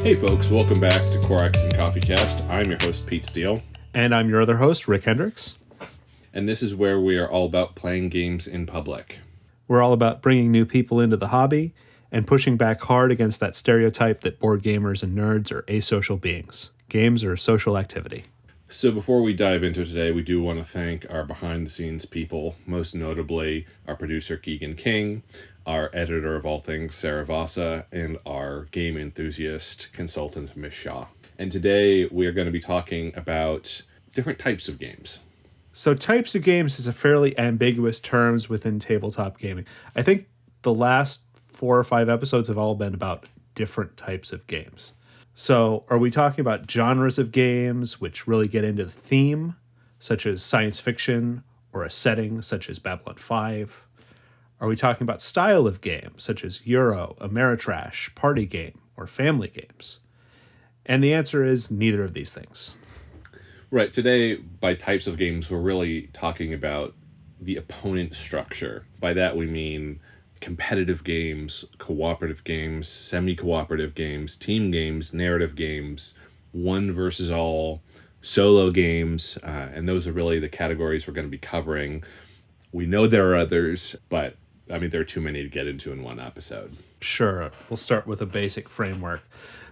Hey folks, welcome back to Corax and Coffee Cast. I'm your host, Pete Steele. And I'm your other host, Rick Hendricks. And this is where we are all about playing games in public. We're all about bringing new people into the hobby and pushing back hard against that stereotype that board gamers and nerds are asocial beings. Games are a social activity. So before we dive into today, we do want to thank our behind-the-scenes people, most notably our producer, Keegan King, our editor of all things, Sarah Vasa, and our game enthusiast consultant, Miss Shaw. And today we are going to be talking about different types of games. So types of games is a fairly ambiguous term within tabletop gaming. I think the last 4 or 5 episodes have all been about different types of games. So are we talking about genres of games which really get into the theme, such as science fiction, or a setting such as Babylon 5? Are we talking about style of game, such as Euro, Ameritrash, party game, or family games? And the answer is neither of these things. Right, today, by types of games, we're really talking about the opponent structure. By that we mean competitive games, cooperative games, semi-cooperative games, team games, narrative games, one versus all, solo games, and those are really the categories we're going to be covering. We know there are others, but I mean, there are too many to get into in one episode. Sure, we'll start with a basic framework.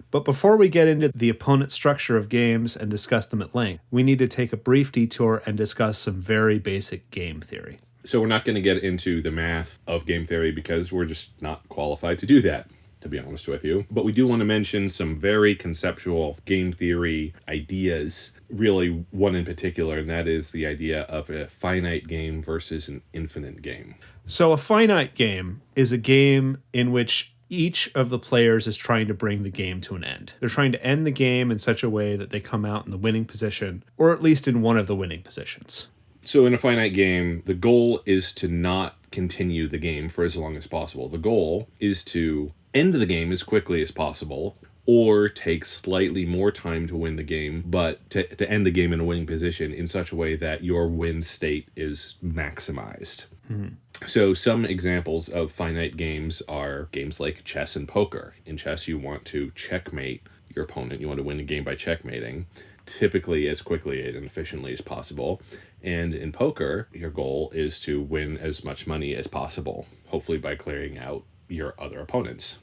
But before we get into the opponent structure of games and discuss them at length, we need to take a brief detour and discuss some very basic game theory. So we're not going to get into the math of game theory because we're just not qualified to do that, to be honest with you. But we do want to mention some very conceptual game theory ideas, really one in particular, and that is the idea of a finite game versus an infinite game. So a finite game is a game in which each of the players is trying to bring the game to an end. They're trying to end the game in such a way that they come out in the winning position, or at least in one of the winning positions. So in a finite game, the goal is to not continue the game for as long as possible. The goal is to end the game as quickly as possible, or take slightly more time to win the game, but to end the game in a winning position in such a way that your win state is maximized. Mm-hmm. So some examples of finite games are games like chess and poker. In chess, you want to checkmate your opponent. You want to win the game by checkmating, typically as quickly and efficiently as possible. And in poker, your goal is to win as much money as possible, hopefully by clearing out your other opponents.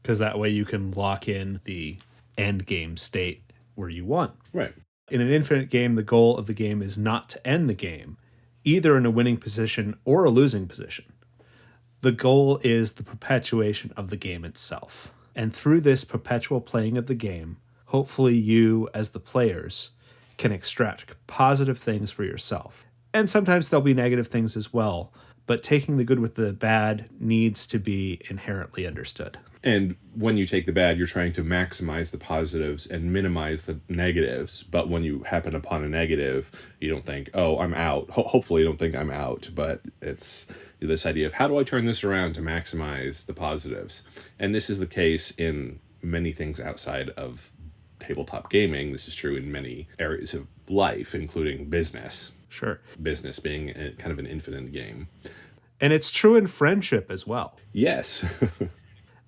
Because that way you can lock in the end game state where you won. Right. In an infinite game, the goal of the game is not to end the game, either in a winning position or a losing position. The goal is the perpetuation of the game itself. And through this perpetual playing of the game, hopefully you, as the players, can extract positive things for yourself. And sometimes there'll be negative things as well, but taking the good with the bad needs to be inherently understood. And when you take the bad, you're trying to maximize the positives and minimize the negatives. But when you happen upon a negative, you don't think, oh, I'm out. Hopefully you don't think I'm out, but it's this idea of how do I turn this around to maximize the positives? And this is the case in many things outside of tabletop gaming. This is true in many areas of life, including business. Sure. Business being kind of an infinite game. And it's true in friendship as well. Yes.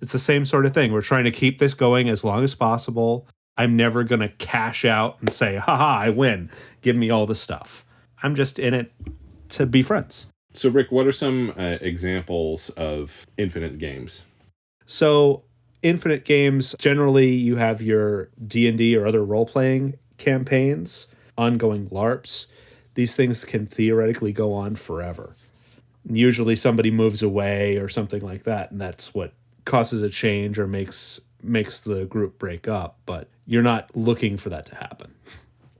It's the same sort of thing. We're trying to keep this going as long as possible. I'm never going to cash out and say, haha, I win. Give me all the stuff. I'm just in it to be friends. So, Rick, what are some examples of infinite games? So, infinite games, generally you have your D&D or other role-playing campaigns, ongoing LARPs. These things can theoretically go on forever. Usually somebody moves away or something like that, and that's what causes a change or makes the group break up, but you're not looking for that to happen.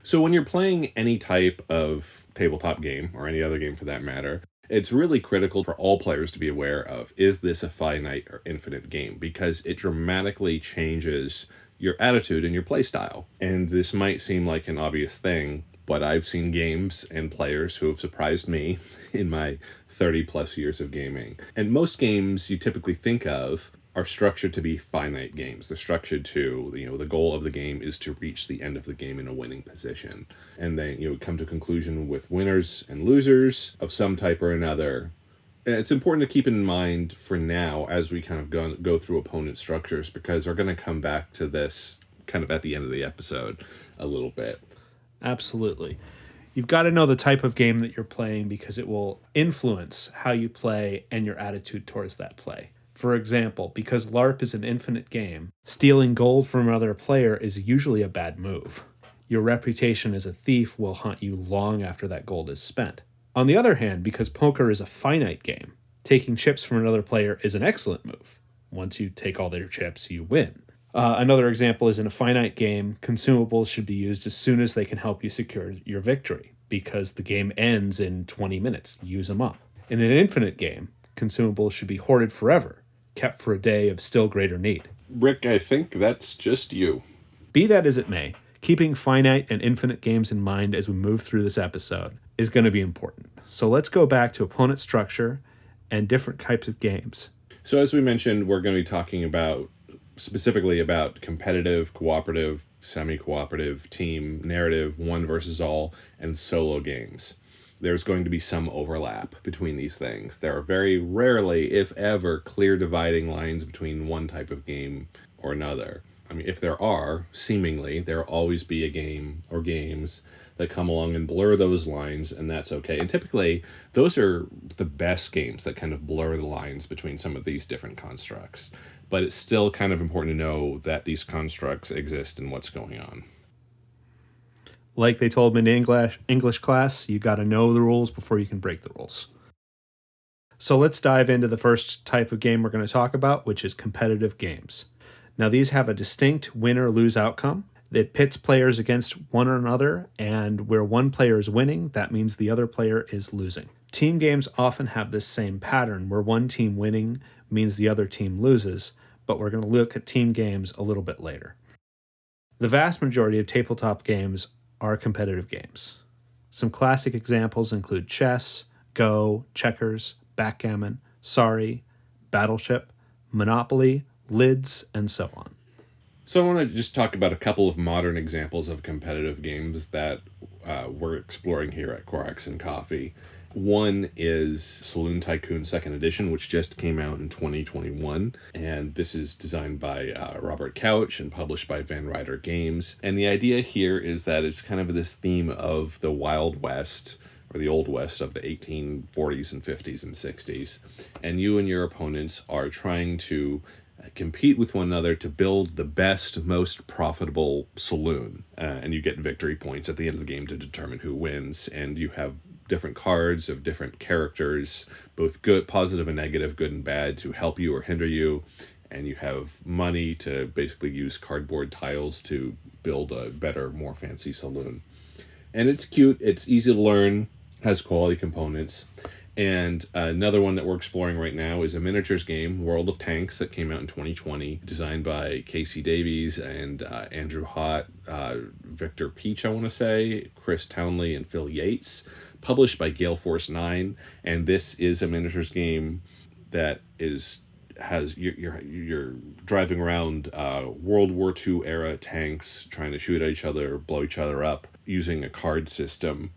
So when you're playing any type of tabletop game, or any other game for that matter, it's really critical for all players to be aware of, is this a finite or infinite game? Because it dramatically changes your attitude and your play style. And this might seem like an obvious thing, but I've seen games and players who have surprised me in my 30 plus years of gaming. And most games you typically think of are structured to be finite games. They're structured to, the goal of the game is to reach the end of the game in a winning position. And then, come to a conclusion with winners and losers of some type or another, And it's important to keep in mind for now as we kind of go through opponent structures, because we're going to come back to this kind of at the end of the episode a little bit. Absolutely. You've got to know the type of game that you're playing because it will influence how you play and your attitude towards that play. For example, because LARP is an infinite game, stealing gold from another player is usually a bad move. Your reputation as a thief will haunt you long after that gold is spent. On the other hand, because poker is a finite game, taking chips from another player is an excellent move. Once you take all their chips, you win. Another example is in a finite game, consumables should be used as soon as they can help you secure your victory, because the game ends in 20 minutes. Use them up. In an infinite game, consumables should be hoarded forever, kept for a day of still greater need. Rick, I think that's just you. Be that as it may, keeping finite and infinite games in mind as we move through this episode is going to be important. So let's go back to opponent structure and different types of games. So as we mentioned, we're going to be talking specifically about competitive, cooperative, semi-cooperative, team, narrative, one versus all, and solo games. There's going to be some overlap between these things. There are very rarely, if ever, clear dividing lines between one type of game or another. I mean, if there are, seemingly, there will always be a game or games that come along and blur those lines, and that's okay. And typically, those are the best games that kind of blur the lines between some of these different constructs. But it's still kind of important to know that these constructs exist and what's going on. Like they told me in English class, you got to know the rules before you can break the rules. So let's dive into the first type of game we're going to talk about, which is competitive games. Now, these have a distinct win or lose outcome. It pits players against one another, and where one player is winning, that means the other player is losing. Team games often have this same pattern, where one team winning means the other team loses, but we're going to look at team games a little bit later. The vast majority of tabletop games are competitive games. Some classic examples include chess, Go, checkers, backgammon, Sorry, Battleship, Monopoly, Lids, and so on. So I want to just talk about a couple of modern examples of competitive games that we're exploring here at Corax and Coffee. One is Saloon Tycoon 2nd Edition, which just came out in 2021. And this is designed by Robert Couch and published by Van Ryder Games. And the idea here is that it's kind of this theme of the Wild West, or the Old West of the 1840s and 50s and 60s. And you and your opponents are trying to compete with one another to build the best, most profitable saloon. And you get victory points at the end of the game to determine who wins. And you have different cards of different characters, both good, positive and negative, good and bad, to help you or hinder you. And you have money to basically use cardboard tiles to build a better, more fancy saloon. And it's cute, it's easy to learn, has quality components. And another one that we're exploring right now is a miniatures game, World of Tanks, that came out in 2020, designed by Casey Davies and Andrew Hott, Victor Peach, I want to say, Chris Townley, and Phil Yates, published by Gale Force 9. And this is a miniatures game that you're driving around World War II era tanks, trying to shoot at each other, blow each other up, using a card system.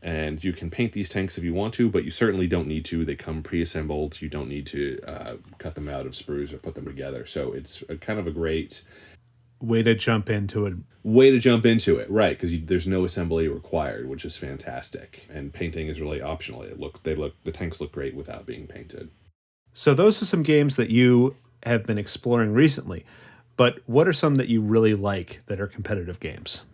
And you can paint these tanks if you want to, but you certainly don't need to. They come pre-assembled. You don't need to cut them out of sprues or put them together. So it's kind of a great way to jump into it. Right, because there's no assembly required, which is fantastic. And painting is really optional. The tanks look great without being painted. So those are some games that you have been exploring recently. But what are some that you really like that are competitive games?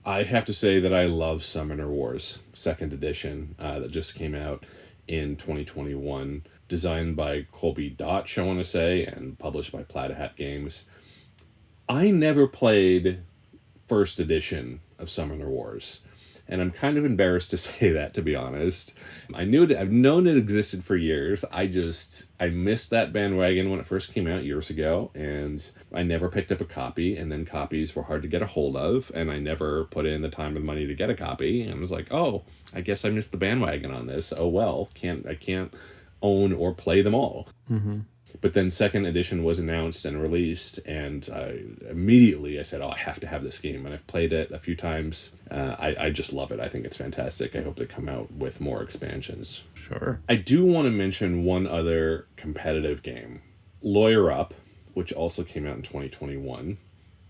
I have to say that I love Summoner Wars 2nd Edition that just came out in 2021, designed by Colby Dotch, I want to say, and published by Plaid Hat Games. I never played 1st edition of Summoner Wars, and I'm kind of embarrassed to say that, to be honest. I've known it existed for years. I missed that bandwagon when it first came out years ago, and I never picked up a copy, and then copies were hard to get a hold of, and I never put in the time and money to get a copy, and I was like, oh, I guess I missed the bandwagon on this. Oh well, I can't own or play them all. Mm-hmm. But then second edition was announced and released, and immediately I said, "Oh, I have to have this game." And I've played it a few times. I just love it. I think it's fantastic. I hope they come out with more expansions. Sure. I do want to mention one other competitive game, Lawyer Up, which also came out in 2021,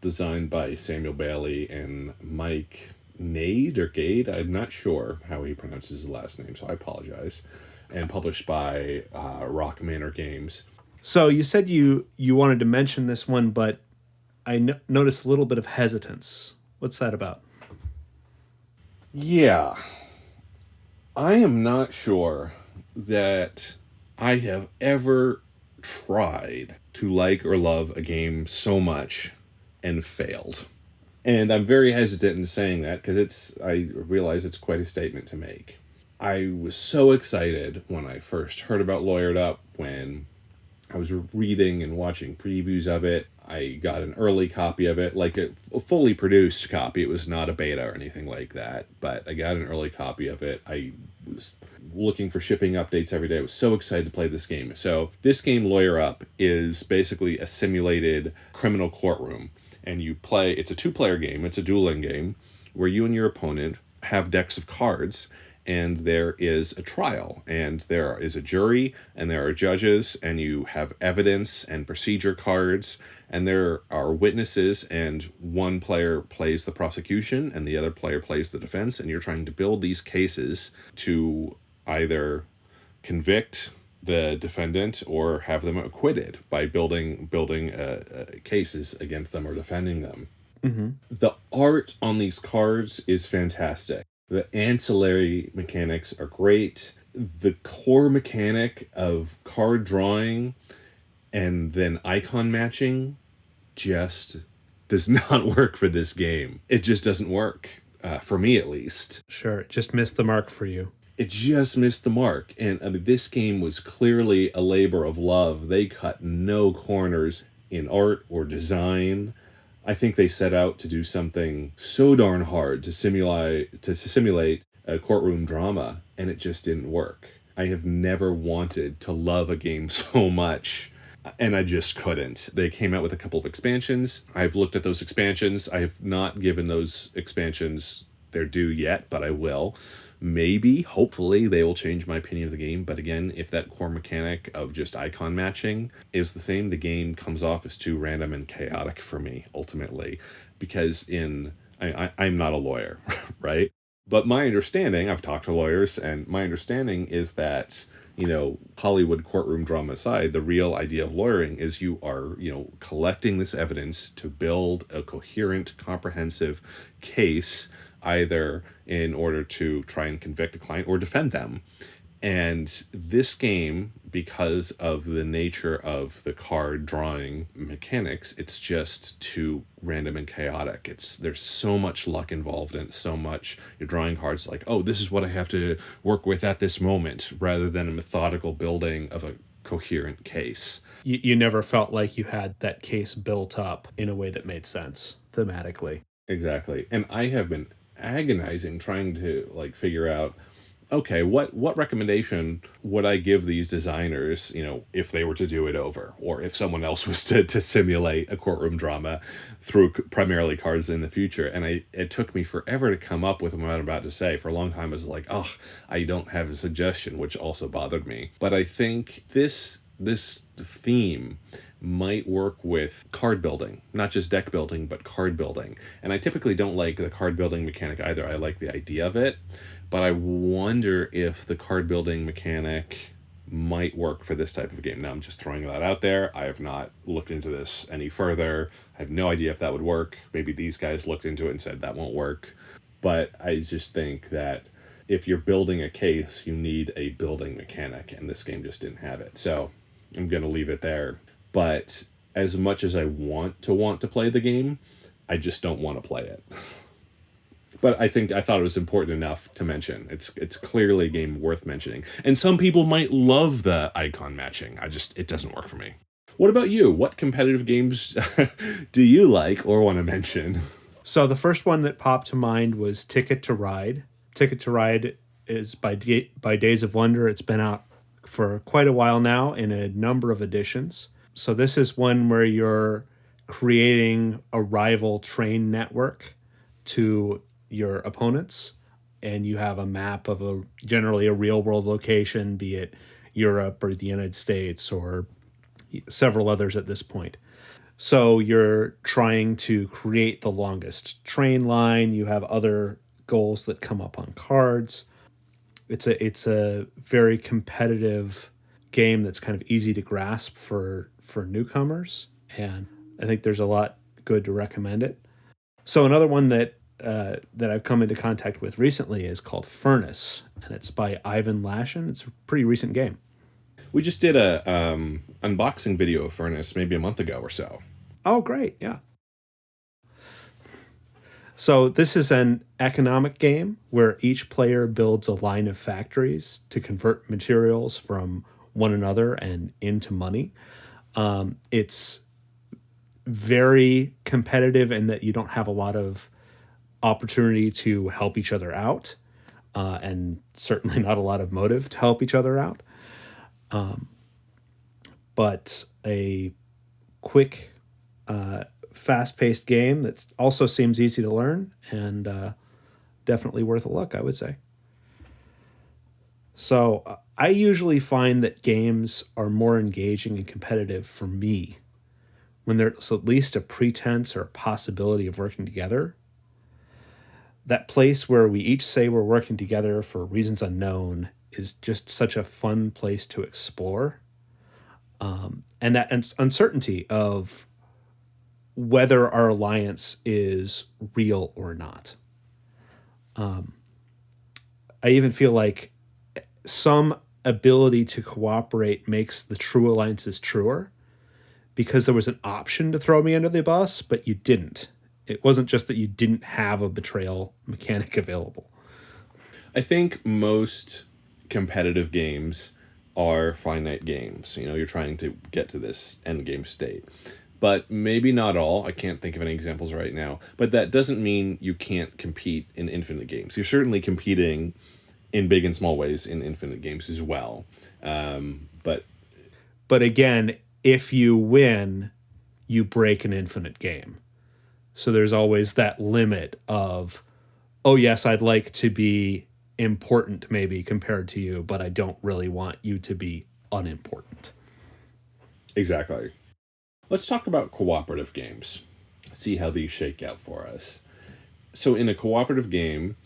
designed by Samuel Bailey and Mike Nade or Gade. I'm not sure how he pronounces his last name, so I apologize. And published by Rock Manor Games. So you said you wanted to mention this one, but I noticed a little bit of hesitance. What's that about? Yeah. I am not sure that I have ever tried to like or love a game so much and failed. And I'm very hesitant in saying that because I realize it's quite a statement to make. I was so excited when I first heard about Lawyered Up, when I was reading and watching previews of it. I got an early copy of it, like a fully produced copy. It was not a beta or anything like that, but I got an early copy of it. I was looking for shipping updates every day. I was so excited to play this game. So this game, Lawyer Up, is basically a simulated criminal courtroom. And you play, it's a two-player game, it's a dueling game, where you and your opponent have decks of cards, and there is a trial, and there is a jury, and there are judges, and you have evidence and procedure cards, and there are witnesses, and one player plays the prosecution, and the other player plays the defense, and you're trying to build these cases to either convict the defendant or have them acquitted by building cases against them or defending them. Mm-hmm. The art on these cards is fantastic. The ancillary mechanics are great. The core mechanic of card drawing and then icon matching just does not work for this game. It just doesn't work, for me at least. Sure, it just missed the mark for you. It just missed the mark. And I mean, this game was clearly a labor of love. They cut no corners in art or design. I think they set out to do something so darn hard to simulate a courtroom drama, and it just didn't work. I have never wanted to love a game so much, and I just couldn't. They came out with a couple of expansions. I've looked at those expansions. I have not given those expansions their due yet, but I will. Maybe, hopefully, they will change my opinion of the game. But again, if that core mechanic of just icon matching is the same, the game comes off as too random and chaotic for me, ultimately. Because I'm not a lawyer, right? But my understanding, I've talked to lawyers, and my understanding is that, Hollywood courtroom drama aside, the real idea of lawyering is you are, collecting this evidence to build a coherent, comprehensive case, either in order to try and convict a client or defend them. And this game, because of the nature of the card drawing mechanics, it's just too random and chaotic. There's so much luck involved in it, so much. You're drawing cards like, oh, this is what I have to work with at this moment, rather than a methodical building of a coherent case. You never felt like you had that case built up in a way that made sense thematically. Exactly. And I have been agonizing trying to figure out, okay, what recommendation would I give these designers, if they were to do it over, or if someone else was to simulate a courtroom drama through primarily cards in the future. And it took me forever to come up with what I'm about to say. For a long time I was like, oh, I don't have a suggestion, which also bothered me. But I think this theme might work with card building, not just deck building, but card building. And I typically don't like the card building mechanic either. I like the idea of it, but I wonder if the card building mechanic might work for this type of game. Now, I'm just throwing that out there. I have not looked into this any further. I have no idea if that would work. Maybe these guys looked into it and said that won't work. But I just think that if you're building a case, you need a building mechanic, and this game just didn't have it. So I'm going to leave it there. But as much as I want to play the game, I just don't want to play it. But I thought it was important enough to mention. It's clearly a game worth mentioning. And some people might love the icon matching. It doesn't work for me. What about you? What competitive games do you like or want to mention? So the first one that popped to mind was Ticket to Ride. Ticket to Ride is by Days of Wonder. It's been out for quite a while now in a number of editions. So this is one where you're creating a rival train network to your opponents, and you have a map of a generally a real world location, be it Europe or the United States or several others at this point. So you're trying to create the longest train line. You have other goals that come up on cards. It's a very competitive game that's kind of easy to grasp for newcomers, and I think there's a lot good to recommend it. So another one that I've come into contact with recently is called Furnace, and it's by Ivan Lashin. It's a pretty recent game. We just did a unboxing video of Furnace maybe a month ago or so. Oh, great. Yeah. So this is an economic game where each player builds a line of factories to convert materials from one another and into money. It's very competitive in that you don't have a lot of opportunity to help each other out, and certainly not a lot of motive to help each other out. But a quick, fast-paced game that also seems easy to learn and definitely worth a look, I would say. So I usually find that games are more engaging and competitive for me when there's at least a pretense or a possibility of working together. That place where we each say we're working together for reasons unknown is just such a fun place to explore. And that uncertainty of whether our alliance is real or not. I even feel like some ability to cooperate makes the true alliances truer, because there was an option to throw me under the bus, but you didn't. It wasn't just that you didn't have a betrayal mechanic available. I think most competitive games are finite games. You know, you're trying to get to this end game state. But maybe not all. I can't think of any examples right now. But that doesn't mean you can't compete in infinite games. You're certainly competing in big and small ways in infinite games as well. But again, if you win, you break an infinite game. So there's always that limit of, oh yes, I'd like to be important maybe compared to you, but I don't really want you to be unimportant. Exactly. Let's talk about cooperative games. See how these shake out for us. So in a cooperative game,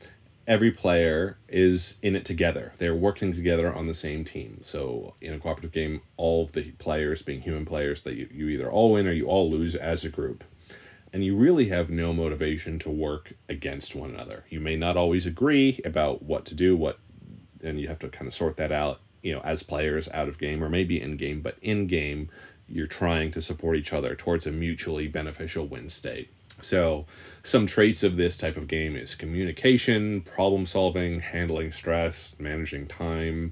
every player is in it together. They're working together on the same team. So in a cooperative game, all of the players being human players, that you either all win or you all lose as a group. And you really have no motivation to work against one another. You may not always agree about what to do, and you have to kind of sort that out, as players out of game or maybe in game, but in game, you're trying to support each other towards a mutually beneficial win state. So some traits of this type of game is communication, problem solving, handling stress, managing time,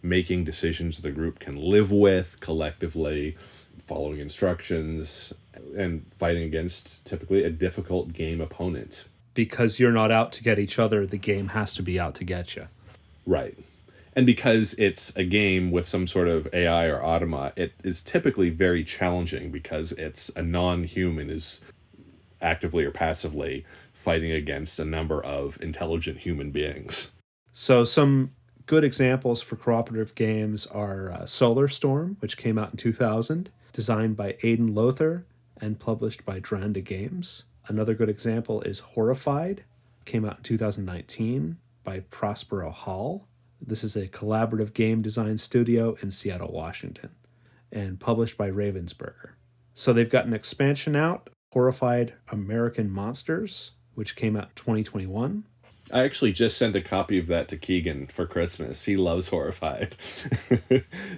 making decisions the group can live with collectively, following instructions, and fighting against typically a difficult game opponent. Because you're not out to get each other, the game has to be out to get you. Right. And because it's a game with some sort of AI or automa, it is typically very challenging because it's a non-human is actively or passively fighting against a number of intelligent human beings. So some good examples for cooperative games are Solar Storm, which came out in 2000, designed by Aidan Lothar and published by Dranda Games. Another good example is Horrified, came out in 2019 by Prospero Hall. This is a collaborative game design studio in Seattle, Washington, and published by Ravensburger. So they've got an expansion out, Horrified American Monsters, which came out in 2021. I actually just sent a copy of that to Keegan for Christmas. He loves Horrified.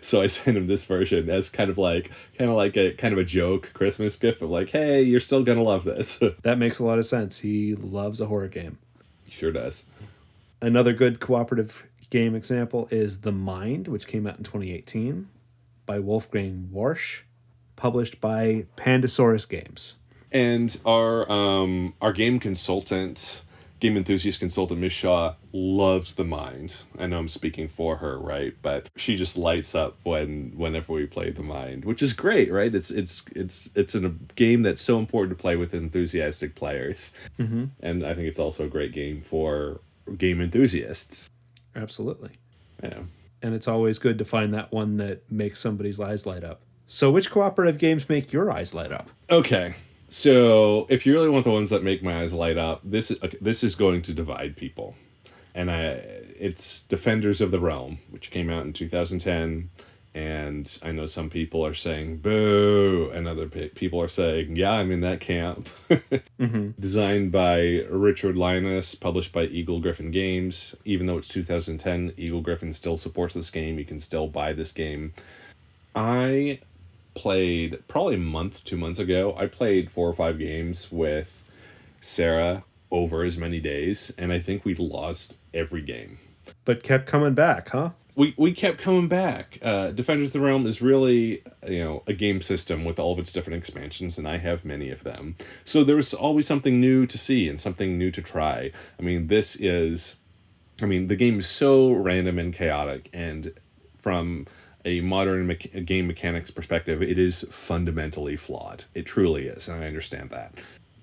So I sent him this version as kind of like a joke Christmas gift of like, hey, you're still gonna love this. That makes a lot of sense. He loves a horror game. He sure does. Another good cooperative game example is The Mind, which came out in 2018 by Wolfgang Warsch, published by Pandasaurus Games. And our game consultant game enthusiast consultant Miss Shaw loves the Mind. I know I'm speaking for her, right? But she just lights up whenever we play the Mind, which is great, right? It's a game that's so important to play with enthusiastic players, and I think it's also a great game for game enthusiasts. Absolutely. Yeah. And it's always good to find that one that makes somebody's eyes light up. So, which cooperative games make your eyes light up? Okay. So, if you really want the ones that make my eyes light up, this is going to divide people. And it's Defenders of the Realm, which came out in 2010, and I know some people are saying boo, and other people are saying, yeah, I'm in that camp. Designed by Richard Linus, published by Eagle Gryphon Games. Even though it's 2010, Eagle Gryphon still supports this game. You can still buy this game. I played probably a month, 2 months ago. I played 4 or 5 games with Sarah over as many days, and I think we lost every game. But kept coming back, huh? We kept coming back. Defenders of the Realm is really, a game system with all of its different expansions, and I have many of them. So there's always something new to see and something new to try. The game is so random and chaotic, and from a modern game mechanics perspective, it is fundamentally flawed. It truly is, and I understand that.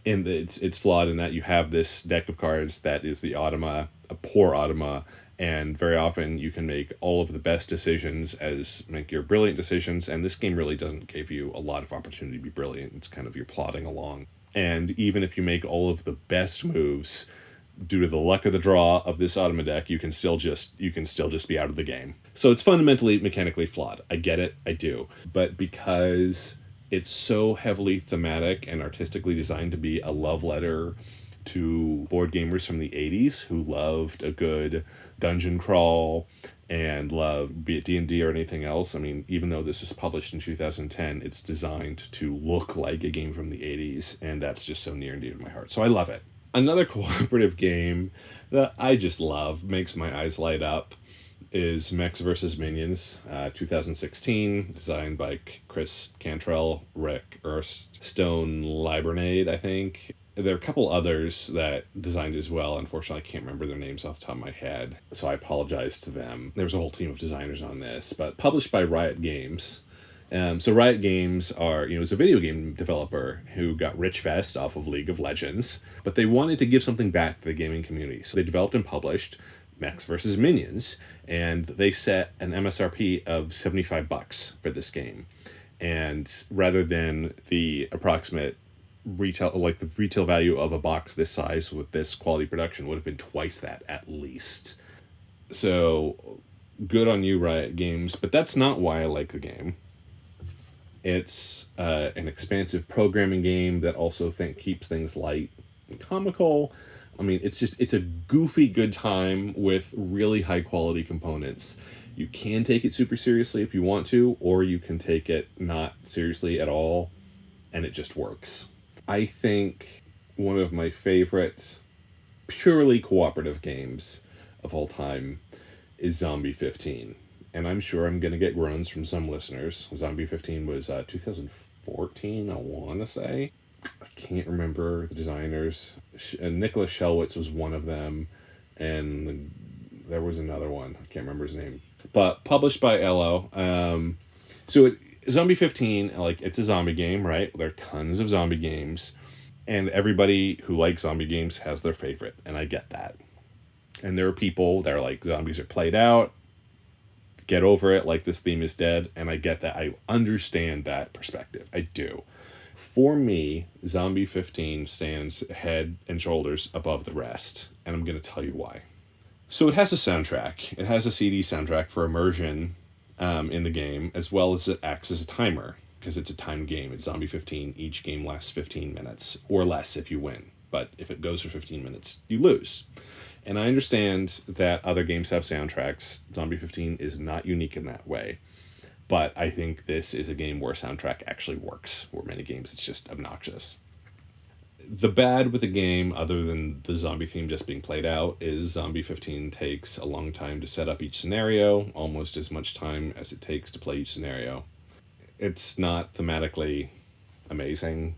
And it's flawed in that you have this deck of cards that is the automa, a poor automa, and very often you can make all of the best decisions make your brilliant decisions, and this game really doesn't give you a lot of opportunity to be brilliant. It's kind of you're plodding along. And even if you make all of the best moves, due to the luck of the draw of this automa deck, you can still just be out of the game. So it's fundamentally mechanically flawed. I get it, I do. But because it's so heavily thematic and artistically designed to be a love letter to board gamers from the 80s who loved a good dungeon crawl and loved, be it D&D or anything else. Even though this was published in 2010, it's designed to look like a game from the 80s, and that's just so near and dear to my heart. So I love it. Another cooperative game that I just love, makes my eyes light up, is Mechs vs. Minions, 2016, designed by Chris Cantrell, Rick Erst, Stone Libernade, I think. There are a couple others that designed as well. Unfortunately, I can't remember their names off the top of my head, so I apologize to them. There was a whole team of designers on this, but published by Riot Games. So Riot Games is a video game developer who got rich fast off of League of Legends, but they wanted to give something back to the gaming community. So they developed and published Mechs vs. Minions, and they set an MSRP of $75 for this game. And rather than the approximate the retail value of a box this size with this quality production would have been twice that at least. So good on you, Riot Games, but that's not why I like the game. It's an expansive programming game that also keeps things light and comical. It's a goofy good time with really high quality components. You can take it super seriously if you want to, or you can take it not seriously at all, and it just works. I think one of my favorite purely cooperative games of all time is Zombie 15. And I'm sure I'm going to get groans from some listeners. Zombie 15 was 2014, I want to say. I can't remember the designers. Nicholas Shelwitz was one of them, and there was another one. I can't remember his name. But published by Elo. Zombie 15, it's a zombie game, right? There are tons of zombie games, and everybody who likes zombie games has their favorite, and I get that. And there are people that are like, zombies are played out, get over it, this theme is dead, and I get that. I understand that perspective. I do. For me, Zombie 15 stands head and shoulders above the rest, and I'm going to tell you why. So it has a soundtrack. It has a CD soundtrack for immersion in the game, as well as it acts as a timer, because it's a timed game. It's Zombie 15. Each game lasts 15 minutes, or less if you win. But if it goes for 15 minutes, you lose. And I understand that other games have soundtracks. Zombie 15 is not unique in that way. But I think this is a game where soundtrack actually works. Where many games, it's just obnoxious. The bad with the game, other than the zombie theme just being played out, is Zombie 15 takes a long time to set up each scenario, almost as much time as it takes to play each scenario. It's not thematically amazing.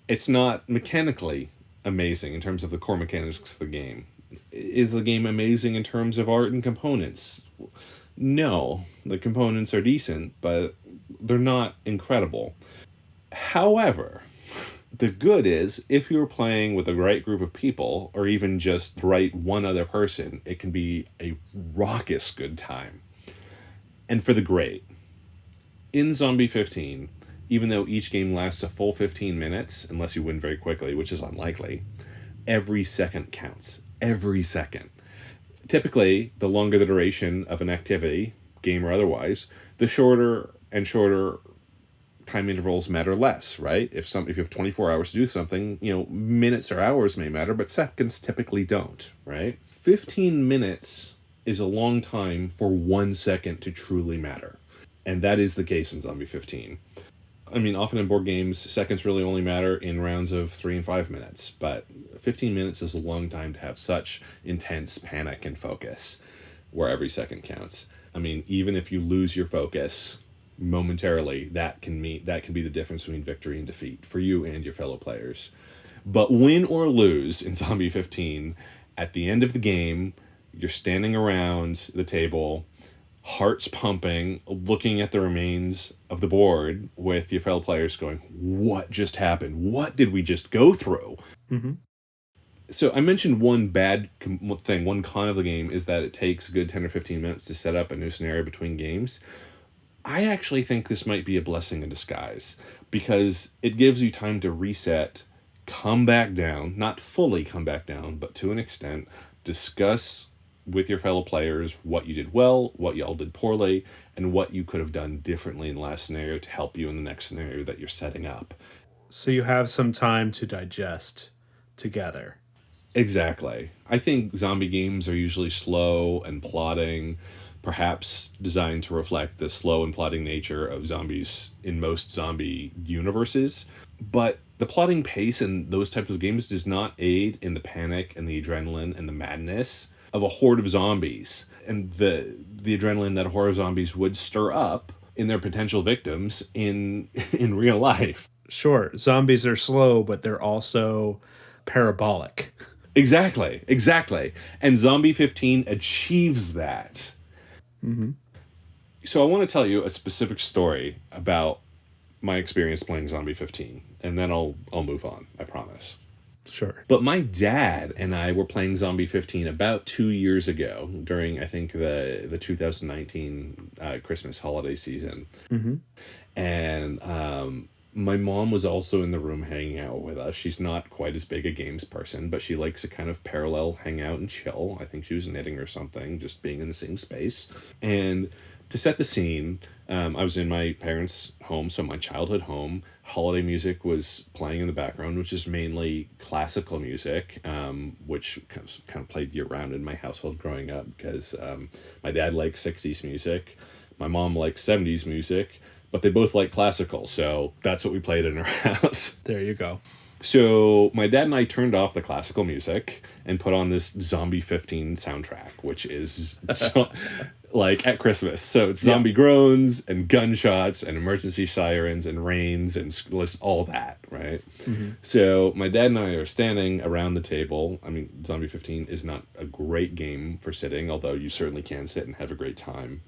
It's not mechanically amazing in terms of the core mechanics of the game. Is the game amazing in terms of art and components? No. The components are decent, but they're not incredible. However, the good is, if you're playing with the right group of people, or even just the right one other person, it can be a raucous good time. And for the great. In Zombie 15, even though each game lasts a full 15 minutes, unless you win very quickly, which is unlikely, every second counts. Every second. Typically, the longer the duration of an activity, game or otherwise, the shorter and shorter time intervals matter less, right? If you have 24 hours to do something, minutes or hours may matter, but seconds typically don't, right? 15 minutes is a long time for 1 second to truly matter. And that is the case in Zombie 15. I mean, often in board games, seconds really only matter in rounds of 3 and 5 minutes, but 15 minutes is a long time to have such intense panic and focus, where every second counts. I mean, even if you lose your focus momentarily, that can be the difference between victory and defeat for you and your fellow players. But win or lose in Zombie 15, at the end of the game, you're standing around the table, hearts pumping, looking at the remains of the board with your fellow players going, what just happened? What did we just go through? Mm-hmm. So I mentioned one con of the game is that it takes a good 10 or 15 minutes to set up a new scenario between games. I actually think this might be a blessing in disguise, because it gives you time to reset, come back down, not fully come back down, but to an extent, discuss with your fellow players what you did well, what y'all did poorly, and what you could have done differently in the last scenario to help you in the next scenario that you're setting up. So you have some time to digest together. Exactly. I think zombie games are usually slow and plodding, perhaps designed to reflect the slow and plodding nature of zombies in most zombie universes. But the plodding pace in those types of games does not aid in the panic and the adrenaline and the madness of a horde of zombies, and the adrenaline that a horde of zombies would stir up in their potential victims in real life. Sure, zombies are slow, but they're also parabolic. Exactly. And Zombie 15 achieves that. Mm-hmm. So I want to tell you a specific story about my experience playing Zombie 15, and then I'll move on, I promise. Sure. But my dad and I were playing Zombie 15 about 2 years ago during, I think, the 2019 Christmas holiday season. Mm-hmm. And my mom was also in the room hanging out with us. She's not quite as big a games person, but she likes to kind of parallel hang out and chill. I think she was knitting or something, just being in the same space. And to set the scene, I was in my parents' home, so my childhood home. Holiday music was playing in the background, which is mainly classical music, which kind of played year-round in my household growing up, because my dad liked 60s music, my mom liked 70s music, but they both like classical, so that's what we played in our house. There you go. So my dad and I turned off the classical music and put on this Zombie 15 soundtrack, which is like at Christmas. So it's zombie groans and gunshots and emergency sirens and rains and all that, right? Mm-hmm. So my dad and I are standing around the table. I mean, Zombie 15 is not a great game for sitting, although you certainly can sit and have a great time.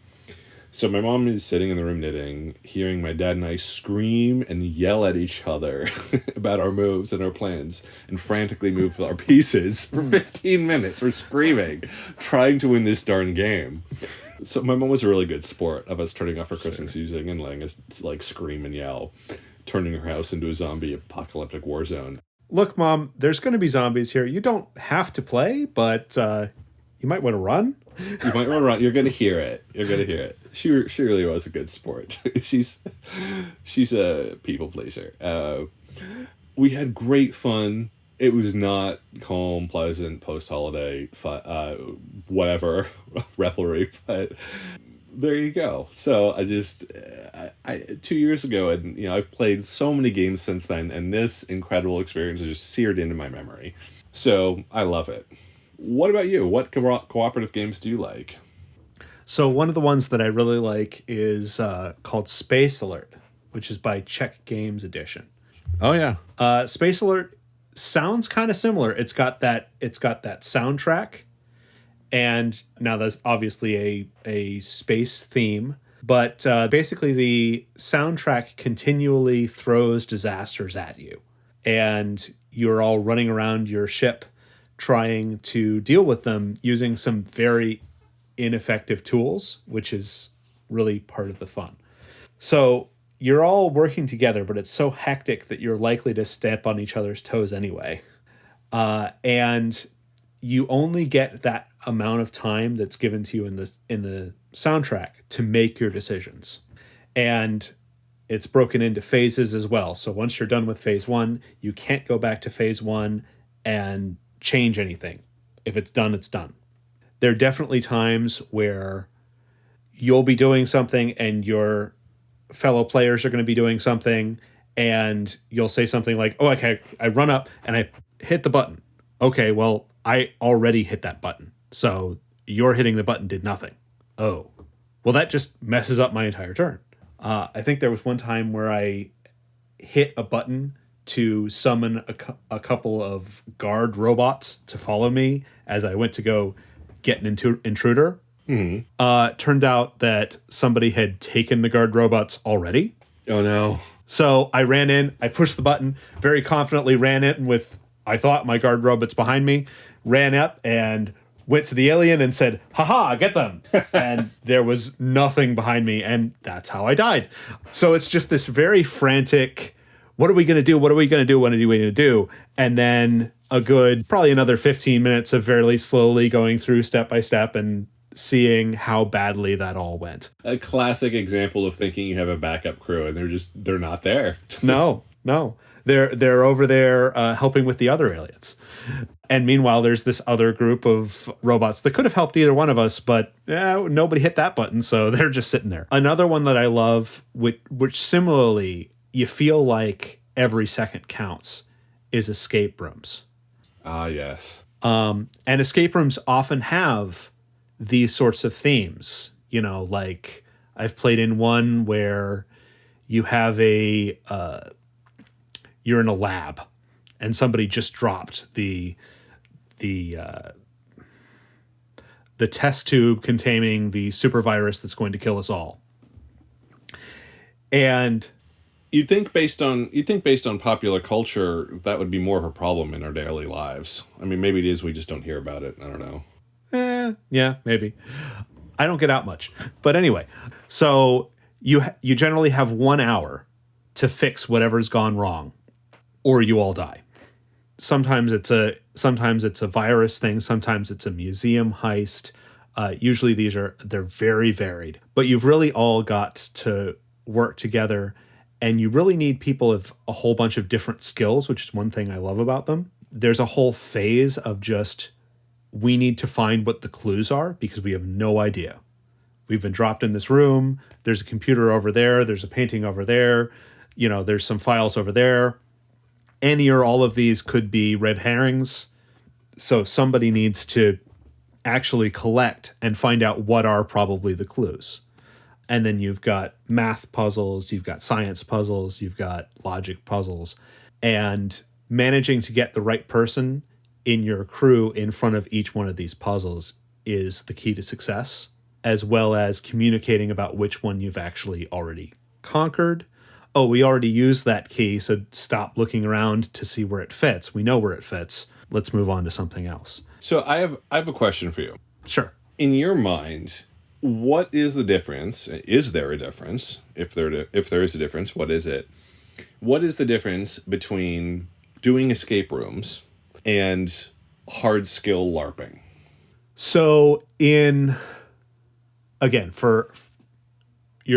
So my mom is sitting in the room knitting, hearing my dad and I scream and yell at each other about our moves and our plans, and frantically move our pieces for 15 minutes. We're screaming, trying to win this darn game. So my mom was a really good sport of us turning off our Christmas music and letting us like scream and yell, turning her house into a zombie apocalyptic war zone. Look, Mom, there's going to be zombies here. You don't have to play, but you might want to run. You might want to run. You're going to hear it. She really was a good sport. She's a people pleaser. We had great fun. It was not calm, pleasant, post-holiday, whatever, revelry, but there you go. So I 2 years ago, and I've played so many games since then, and this incredible experience is just seared into my memory. So I love it. What about you? What cooperative games do you like? So one of the ones that I really like is called Space Alert, which is by Czech Games Edition. Oh, yeah. Space Alert sounds kind of similar. It's got that soundtrack, and now there's obviously a space theme, but basically the soundtrack continually throws disasters at you, and you're all running around your ship trying to deal with them using some very ineffective tools, which is really part of the fun. So you're all working together, but it's so hectic that you're likely to step on each other's toes anyway. And you only get that amount of time that's given to you in the soundtrack to make your decisions. And it's broken into phases as well. So once you're done with phase one, you can't go back to phase one and change anything. If it's done, it's done. There are definitely times where you'll be doing something and your fellow players are going to be doing something, and you'll say something like, oh, okay, I run up and I hit the button. Okay, well, I already hit that button. So your hitting the button did nothing. Oh, well, that just messes up my entire turn. I think there was one time where I hit a button to summon a couple of guard robots to follow me as I went to go get an intruder. Turned out that somebody had taken the guard robots already. Oh, no. So I ran in, I pushed the button, very confidently ran in with, I thought, my guard robots behind me, ran up and went to the alien and said, haha, get them. And there was nothing behind me, and that's how I died. So it's just this very frantic, what are we going to do? What are we going to do? What are we going to do? And then a good, probably another 15 minutes of very slowly going through step by step and seeing how badly that all went. A classic example of thinking you have a backup crew and they're not there. No. They're over there helping with the other aliens. And meanwhile, there's this other group of robots that could have helped either one of us, but nobody hit that button, so they're just sitting there. Another one that I love, which similarly, you feel like every second counts, is escape rooms. Ah, yes. And escape rooms often have these sorts of themes. You know, like I've played in one where you have you're in a lab and somebody just dropped the test tube containing the super virus that's going to kill us all. And You'd think based on popular culture that would be more of a problem in our daily lives. I mean, maybe it is, we just don't hear about it. I don't know. Yeah, maybe. I don't get out much. But anyway, so you generally have 1 hour to fix whatever's gone wrong, or you all die. Sometimes it's a virus thing, sometimes it's a museum heist. Usually they're very varied. But you've really all got to work together, and you really need people of a whole bunch of different skills, which is one thing I love about them. There's a whole phase of just, we need to find what the clues are because we have no idea. We've been dropped in this room. There's a computer over there. There's a painting over there. You know, there's some files over there. Any or all of these could be red herrings. So somebody needs to actually collect and find out what are probably the clues. And then you've got math puzzles, you've got science puzzles, you've got logic puzzles. And managing to get the right person in your crew in front of each one of these puzzles is the key to success, as well as communicating about which one you've actually already conquered. Oh, we already used that key, so stop looking around to see where it fits. We know where it fits. Let's move on to something else. So I have a question for you. Sure. In your mind, what is the difference? Is there a difference? If there is a difference, what is it? What is the difference between doing escape rooms and hard skill LARPing? So you're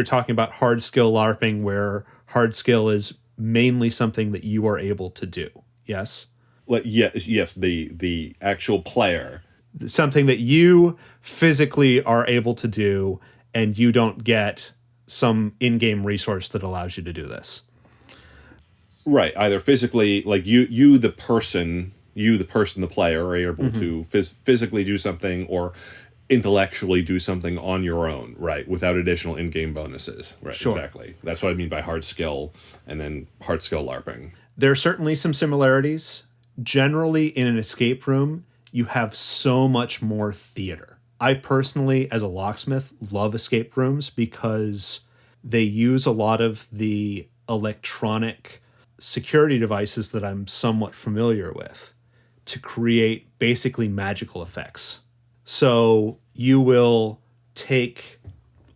talking about hard skill LARPing, where hard skill is mainly something that you are able to do. Yes? Yes, the actual player. Something that you physically are able to do, and you don't get some in-game resource that allows you to do this. Right, either physically, like the player, are able to physically do something, or intellectually do something on your own, right, without additional in-game bonuses. Right, sure. Exactly. That's what I mean by hard skill, and then hard skill LARPing. There are certainly some similarities. generally in an escape room, you have so much more theater. I personally, as a locksmith, love escape rooms because they use a lot of the electronic security devices that I'm somewhat familiar with to create basically magical effects. So you will take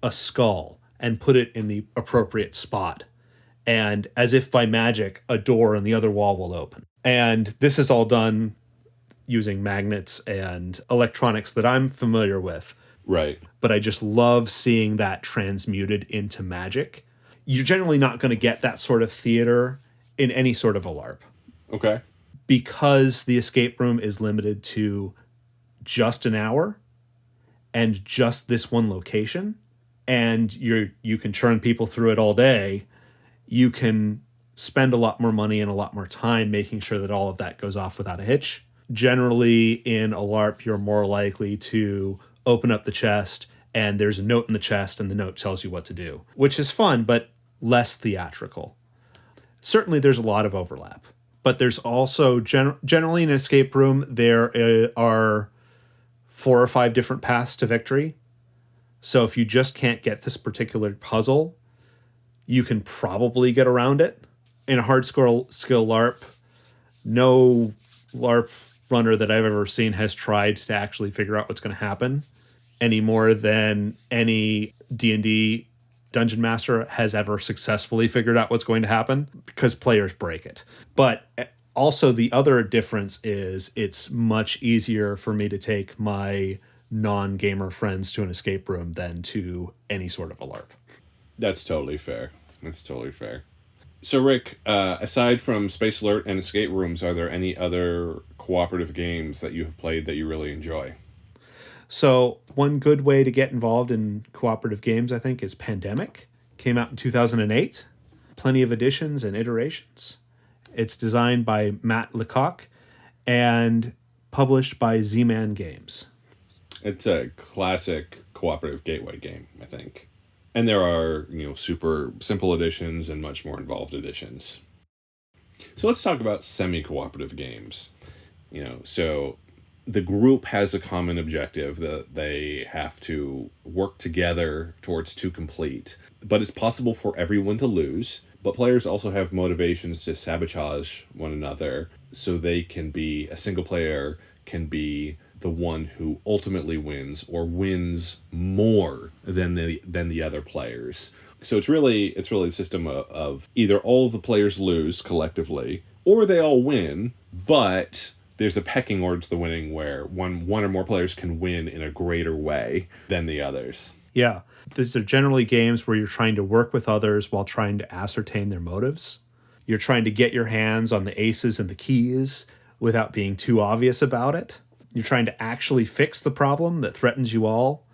a skull and put it in the appropriate spot. And as if by magic, a door on the other wall will open. And this is all done using magnets and electronics that I'm familiar with. Right. But I just love seeing that transmuted into magic. You're generally not going to get that sort of theater in any sort of a LARP Okay. because the escape room is limited to just an hour and just this one location, and you can churn people through it all day. You can spend a lot more money and a lot more time making sure that all of that goes off without a hitch. Generally, in a LARP, you're more likely to open up the chest and there's a note in the chest and the note tells you what to do, which is fun, but less theatrical. Certainly, there's a lot of overlap, but there's also generally in an escape room, there are 4 or 5 different paths to victory. So if you just can't get this particular puzzle, you can probably get around it. In a hard skill LARP, no LARP runner that I've ever seen has tried to actually figure out what's going to happen any more than any D&D dungeon master has ever successfully figured out what's going to happen, because players break it. But also the other difference is it's much easier for me to take my non-gamer friends to an escape room than to any sort of a LARP. That's totally fair. That's totally fair. So, Rick, aside from Space Alert and escape rooms, are there any other cooperative games that you have played that you really enjoy? So one good way to get involved in cooperative games, I think, is Pandemic. Came out in 2008. Plenty of editions and iterations. It's designed by Matt Lecoq and published by Z-Man Games. It's a classic cooperative gateway game, I think. And there are, super simple editions and much more involved editions. So let's talk about semi-cooperative games. So the group has a common objective that they have to work together towards to complete. But it's possible for everyone to lose. But players also have motivations to sabotage one another, so they can be, a single player can be the one who ultimately wins or wins more than the other players. So it's really a system of either all of the players lose collectively or they all win, but there's a pecking order to the winning where one or more players can win in a greater way than the others. Yeah. These are generally games where you're trying to work with others while trying to ascertain their motives. You're trying to get your hands on the aces and the keys without being too obvious about it. You're trying to actually fix the problem that threatens you all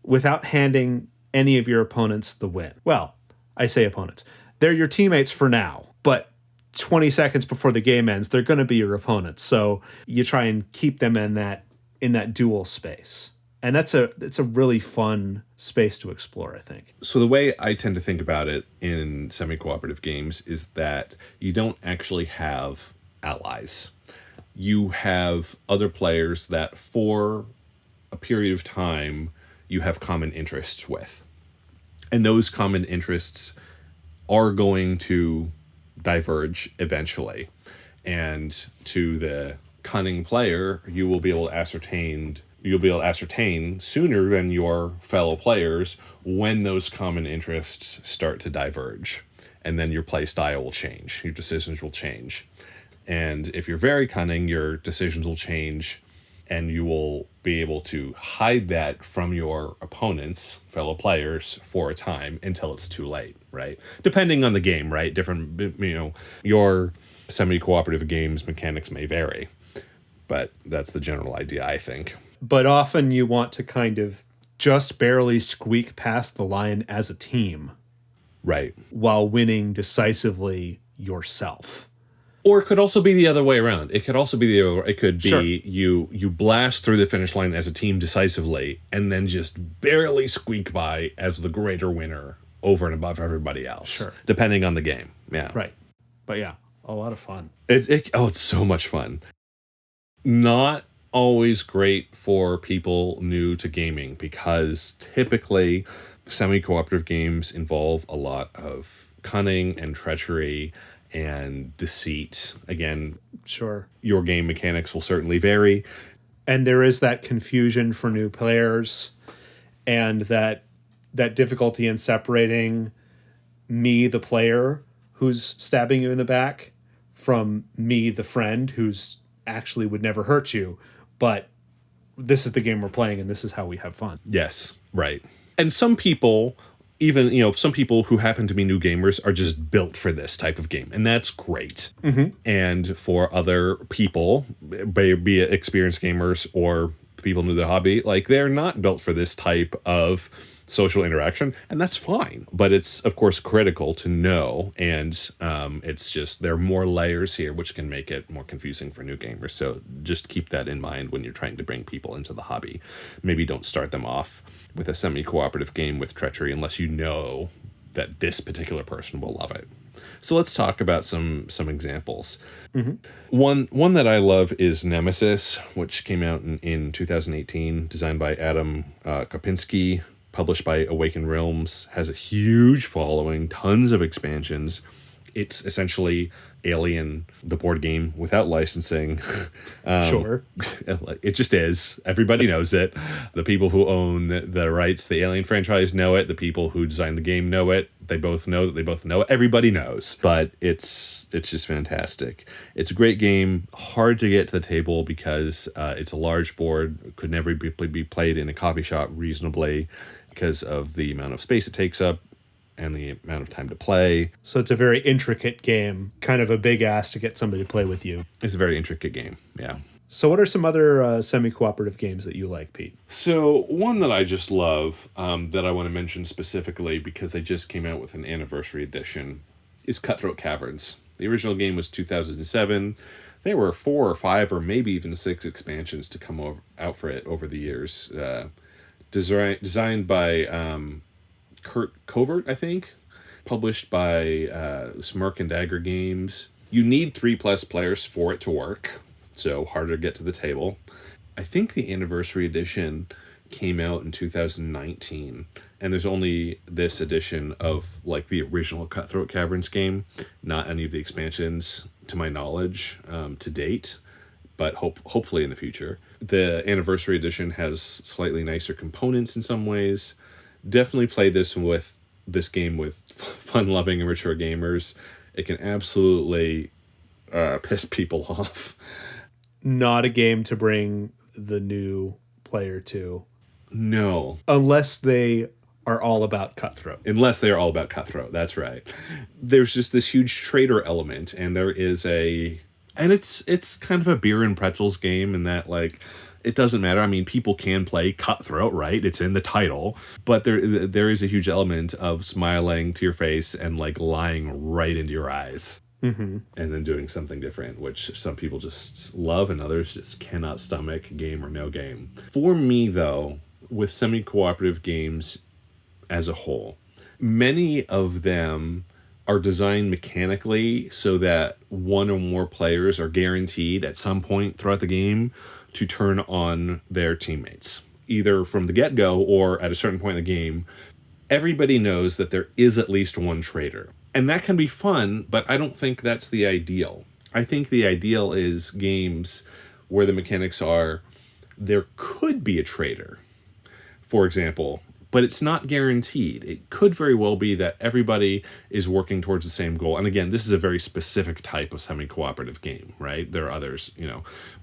without handing any of your opponents the win. Well, I say opponents. They're your teammates for now, but 20 seconds before the game ends, they're going to be your opponents. So you try and keep them in that dual space. And it's a really fun space to explore, I think. So the way I tend to think about it in semi-cooperative games is that you don't actually have allies. You have other players that for a period of time you have common interests with. And those common interests are going to diverge eventually. And to the cunning player, you'll be able to ascertain sooner than your fellow players when those common interests start to diverge. And then your play style will change. Your decisions will change. And if you're very cunning, your decisions will change and you will be able to hide that from your opponents, fellow players, for a time until it's too late, right? Depending on the game, right? Different, your semi-cooperative games mechanics may vary, but that's the general idea, I think. But often you want to kind of just barely squeak past the line as a team. Right. While winning decisively yourself. Or it could also be the other way around. It could also be it could be Sure. you blast through the finish line as a team decisively and then just barely squeak by as the greater winner over and above everybody else. Sure. Depending on the game. Yeah. Right. But yeah, A lot of fun. It's so much fun. Not always great for people new to gaming because typically semi-cooperative games involve a lot of cunning and treachery and deceit. Again, Sure. your game mechanics will certainly vary. And there is that confusion for new players and that difficulty in separating me, the player, who's stabbing you in the back, from me, the friend, who's actually would never hurt you, but this is the game we're playing and this is how we have fun. Yes, right. And some people, even, you know, some people who happen to be new gamers are just built for this type of game, and that's great. And for other people, be it experienced gamers or people new to the hobby, like they're not built for this type of social interaction, and that's fine. But it's of course critical to know, and it's just there are more layers here which can make it more confusing for new gamers. So just keep that in mind when you're trying to bring people into the hobby. Maybe don't start them off with a semi-cooperative game with treachery unless you know that this particular person will love it. So let's talk about some examples. One that I love is Nemesis, which came out in 2018, designed by Adam Kopinski, published by Awakened Realms, has a huge following, tons of expansions. It's essentially Alien, the board game, without licensing. Sure. It just is. Everybody knows it. The people who own the rights to the Alien franchise know it. The people who designed the game know it. They both know that they both know it. Everybody knows. But it's just fantastic. It's a great game. Hard to get to the table because it's a large board. Could never be played in a coffee shop reasonably because of the amount of space it takes up and the amount of time to play. So it's a very intricate game, kind of a big ask to get somebody to play with you. It's a very intricate game, yeah. So what are some other semi-cooperative games that you like, Pete? So one that I just love, that I want to mention specifically because they just came out with an anniversary edition, is Cutthroat Caverns. The original game was 2007. There were 4 or 5 or maybe even 6 expansions to come out for it over the years. Designed by Kurt Covert, I think. Published by Smirk and Dagger Games. You need 3+ players for it to work, so harder to get to the table. I think the anniversary edition came out in 2019, and there's only this edition of like the original Cutthroat Caverns game, not any of the expansions to my knowledge to date, but hopefully in the future. The anniversary edition has slightly nicer components in some ways. Definitely play this game with fun-loving and mature gamers. It can absolutely piss people off. Not a game to bring the new player to. No. Unless they are all about Cutthroat. Unless they are all about Cutthroat, that's right. There's just this huge trader element, and there is and it's kind of a beer and pretzels game in that, like, it doesn't matter. I mean, people can play Cutthroat, right? It's in the title. But there is a huge element of smiling to your face and, like, lying right into your eyes. And then doing something different, which some people just love and others just cannot stomach, game or no game. For me, though, with semi-cooperative games as a whole, many of them are designed mechanically so that one or more players are guaranteed at some point throughout the game to turn on their teammates, either from the get-go or at a certain point in the game. Everybody knows that there is at least one traitor. And that can be fun, but I don't think that's the ideal. I think the ideal is games where the mechanics are, there could be a traitor, for example, but it's not guaranteed. It could very well be that everybody is working towards the same goal. And again, this is a very specific type of semi-cooperative game, right? There are others,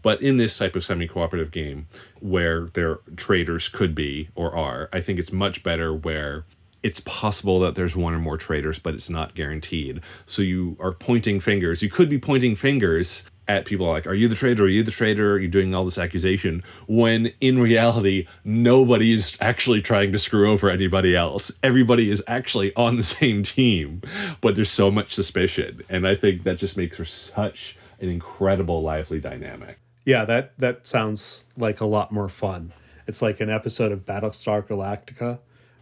but in this type of semi-cooperative game where their traitors could be or are, I think it's much better where it's possible that there's one or more traitors, but it's not guaranteed. So you are pointing fingers. You could be pointing fingers at people like, are you the traitor? Are you the traitor? Are you doing all this accusation? When in reality, nobody is actually trying to screw over anybody else. Everybody is actually on the same team, but there's so much suspicion. And I think that just makes for such an incredible, lively dynamic. Yeah, that sounds like a lot more fun. It's like an episode of Battlestar Galactica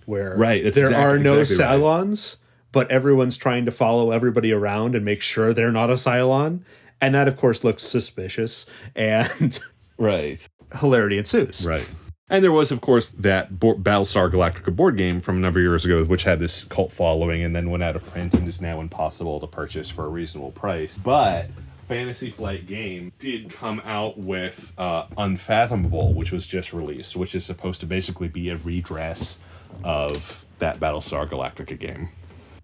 where right, there are no Cylons, but everyone's trying to follow everybody around and make sure they're not a Cylon. And that, of course, looks suspicious, and Right. hilarity ensues. Right. And there was, of course, that Battlestar Galactica board game from a number of years ago, which had this cult following and then went out of print and is now impossible to purchase for a reasonable price. But Fantasy Flight Game did come out with Unfathomable, which was just released, which is supposed to basically be a redress of that Battlestar Galactica game.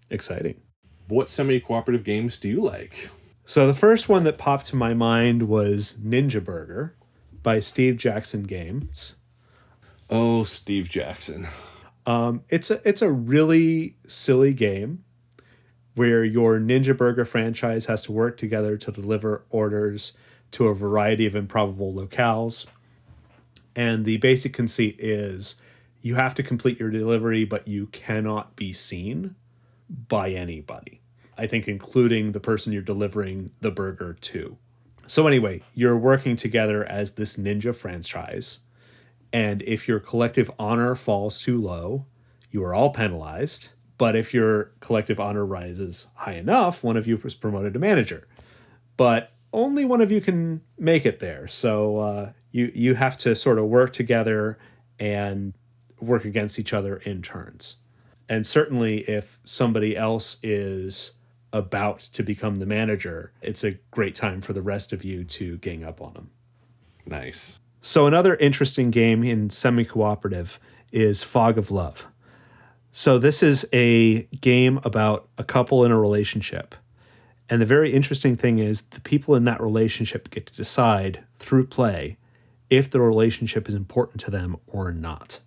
Exciting. What semi-cooperative games do you like? So the first one that popped to my mind was Ninja Burger by Steve Jackson Games. Oh, Steve Jackson. It's a really silly game where your Ninja Burger franchise has to work together to deliver orders to a variety of improbable locales. And the basic conceit is you have to complete your delivery, but you cannot be seen by anybody. I think including the person you're delivering the burger to. So anyway, you're working together as this ninja franchise. And if your collective honor falls too low, you are all penalized. But if your collective honor rises high enough, one of you is promoted to manager. But only one of you can make it there. So you have to sort of work together and work against each other in turns. And certainly if somebody else is about to become the manager, it's a great time for the rest of you to gang up on them. Nice. So another interesting game in semi-cooperative is Fog of Love. So this is a game about a couple in a relationship. And the very interesting thing is the people in that relationship get to decide through play if the relationship is important to them or not.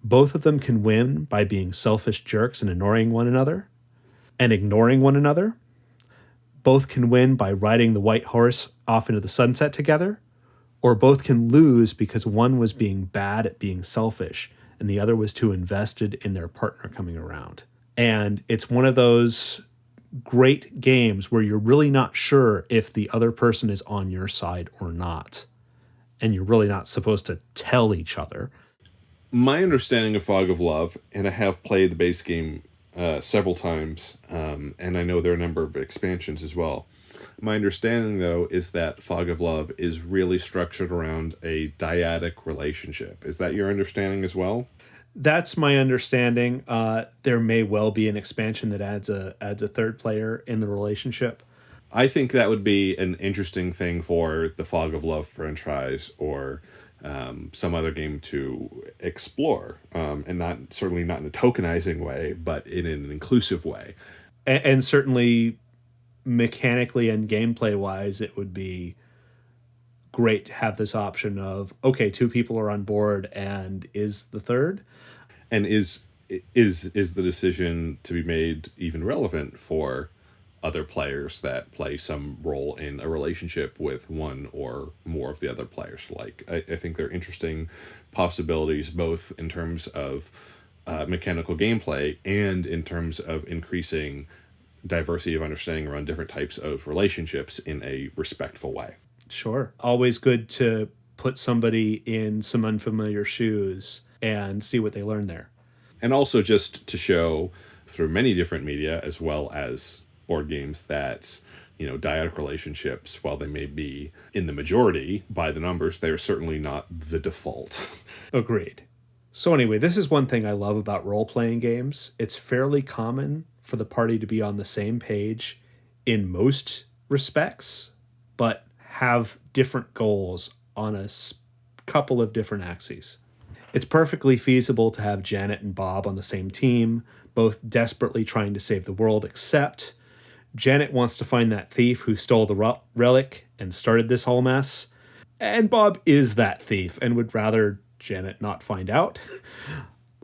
Both of them can win by being selfish jerks and ignoring one another. Both can win by riding the white horse off into the sunset together. Or both can lose because one was being bad at being selfish and the other was too invested in their partner coming around. And it's one of those great games where you're really not sure if the other person is on your side or not. And you're really not supposed to tell each other. My understanding of Fog of Love, and I have played the base game several times, and I know there are a number of expansions as well. My understanding, though, is that Fog of Love is really structured around a dyadic relationship. Is that your understanding as well? That's my understanding. There may well be an expansion that adds a third player in the relationship. I think that would be an interesting thing for the Fog of Love franchise or some other game to explore, and certainly not in a tokenizing way, but in an inclusive way. And certainly mechanically and gameplay wise, it would be great to have this option of, okay, two people are on board and is the third. And is the decision to be made even relevant for other players that play some role in a relationship with one or more of the other players? Like, I think they're interesting possibilities, both in terms of mechanical gameplay and in terms of increasing diversity of understanding around different types of relationships in a respectful way. Sure. Always good to put somebody in some unfamiliar shoes and see what they learn there. And also just to show through many different media, as well as board games, that, dyadic relationships, while they may be in the majority by the numbers, they are certainly not the default. Agreed. So anyway, this is one thing I love about role-playing games. It's fairly common for the party to be on the same page in most respects, but have different goals on a couple of different axes. It's perfectly feasible to have Janet and Bob on the same team, both desperately trying to save the world, except Janet wants to find that thief who stole the relic and started this whole mess, and Bob is that thief and would rather Janet not find out.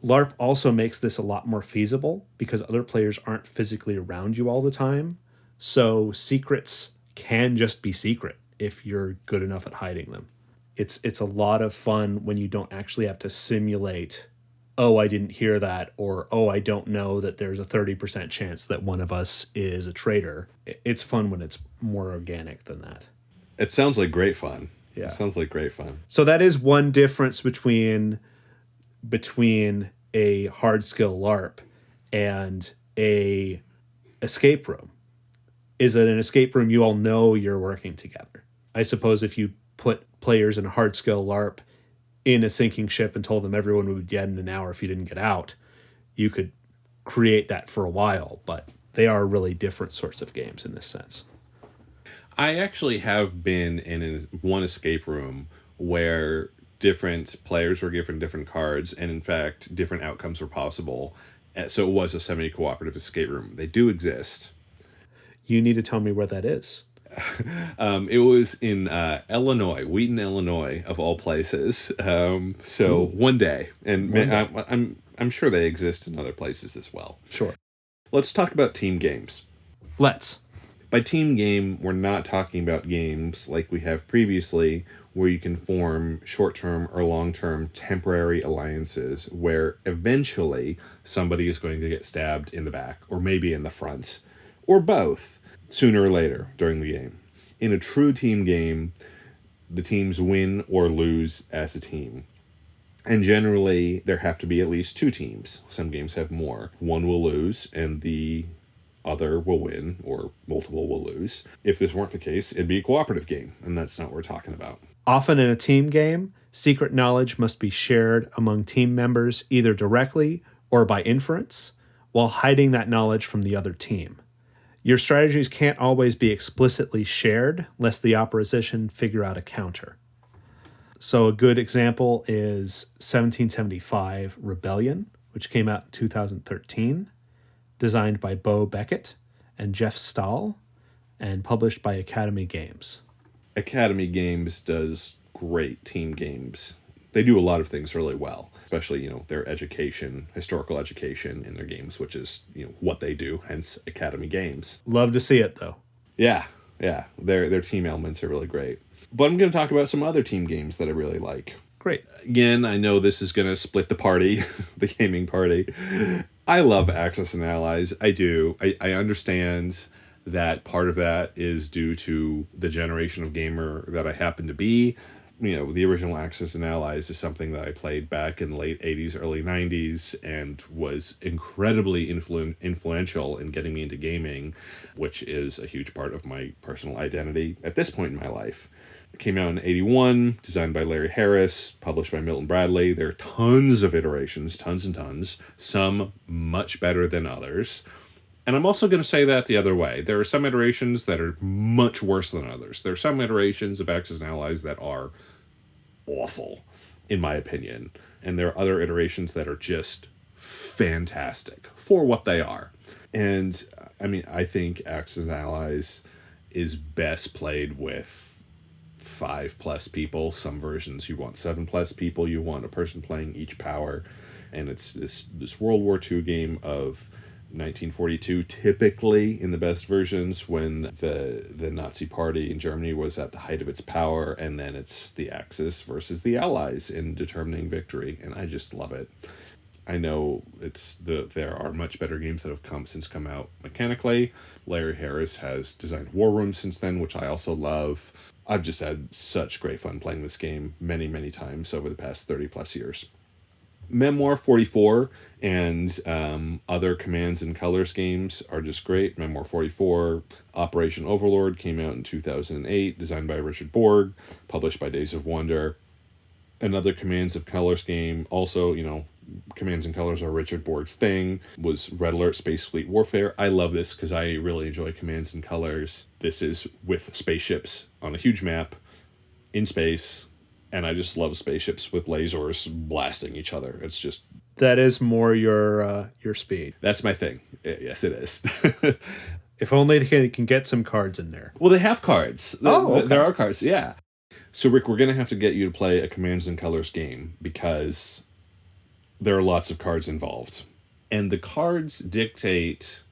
LARP also makes this a lot more feasible because other players aren't physically around you all the time, so secrets can just be secret if you're good enough at hiding them. It's a lot of fun when you don't actually have to simulate, oh, I didn't hear that, or oh, I don't know that there's a 30% chance that one of us is a traitor. It's fun when it's more organic than that. It sounds like great fun. Yeah. It sounds like great fun. So that is one difference between a hard skill LARP and a escape room is that an escape room, you all know you're working together. I suppose if you put players in a hard skill LARP in a sinking ship and told them everyone would be dead in an hour if you didn't get out, you could create that for a while, but they are really different sorts of games in this sense. I actually have been in one escape room where different players were given different cards, and in fact, different outcomes were possible. So it was a semi-cooperative escape room. They do exist. You need to tell me where that is. It was in Illinois, Wheaton, Illinois, of all places. So one day, and I'm sure they exist in other places as well. Sure. Let's talk about team games. Let's. By team game, we're not talking about games like we have previously, where you can form short-term or long-term temporary alliances where eventually somebody is going to get stabbed in the back, or maybe in the front, or both, sooner or later during the game. In a true team game, the teams win or lose as a team. And generally, there have to be at least two teams. Some games have more. One will lose, and the other will win, or multiple will lose. If this weren't the case, it'd be a cooperative game, and that's not what we're talking about. Often in a team game, secret knowledge must be shared among team members either directly or by inference, while hiding that knowledge from the other team. Your strategies can't always be explicitly shared, lest the opposition figure out a counter. So a good example is 1775 Rebellion, which came out in 2013, designed by Bo Beckett and Jeff Stahl, and published by Academy Games. Academy Games does great team games. They do a lot of things really well, especially, their education, historical education in their games, which is, what they do, hence Academy Games. Love to see it, though. Yeah. Their team elements are really great. But I'm going to talk about some other team games that I really like. Great. Again, I know this is going to split the party, the gaming party. I love Axis and Allies. I do. I understand that part of that is due to the generation of gamer that I happen to be. The original Axis and Allies is something that I played back in the late 80s, early 90s, and was incredibly influential in getting me into gaming, which is a huge part of my personal identity at this point in my life. It came out in 81, designed by Larry Harris, published by Milton Bradley. There are tons of iterations, tons and tons, some much better than others. And I'm also going to say that the other way. There are some iterations that are much worse than others. There are some iterations of Axis and Allies that are awful, in my opinion. And there are other iterations that are just fantastic for what they are. And, I think Axis and Allies is best played with 5+ people. Some versions you want 7+ people. You want a person playing each power. And it's this World War II game of 1942, typically in the best versions, when the Nazi party in Germany was at the height of its power, and then it's the Axis versus the Allies in determining victory, and I just love it. I know there are much better games that have come out mechanically. Larry Harris has designed War Room since then, which I also love. I've just had such great fun playing this game many, many times over the past 30+ years. Memoir 44 and other Commands and Colors games are just great. Memoir 44, Operation Overlord came out in 2008, designed by Richard Borg, published by Days of Wonder. Another Commands of Colors game, also, Commands and Colors are Richard Borg's thing, was Red Alert Space Fleet Warfare. I love this because I really enjoy Commands and Colors. This is with spaceships on a huge map in space. And I just love spaceships with lasers blasting each other. It's just... That is more your speed. That's my thing. Yes, it is. If only they can get some cards in there. Well, they have cards. Okay. There are cards, yeah. So, Rick, we're going to have to get you to play a Commands and Colors game because there are lots of cards involved. And the cards dictate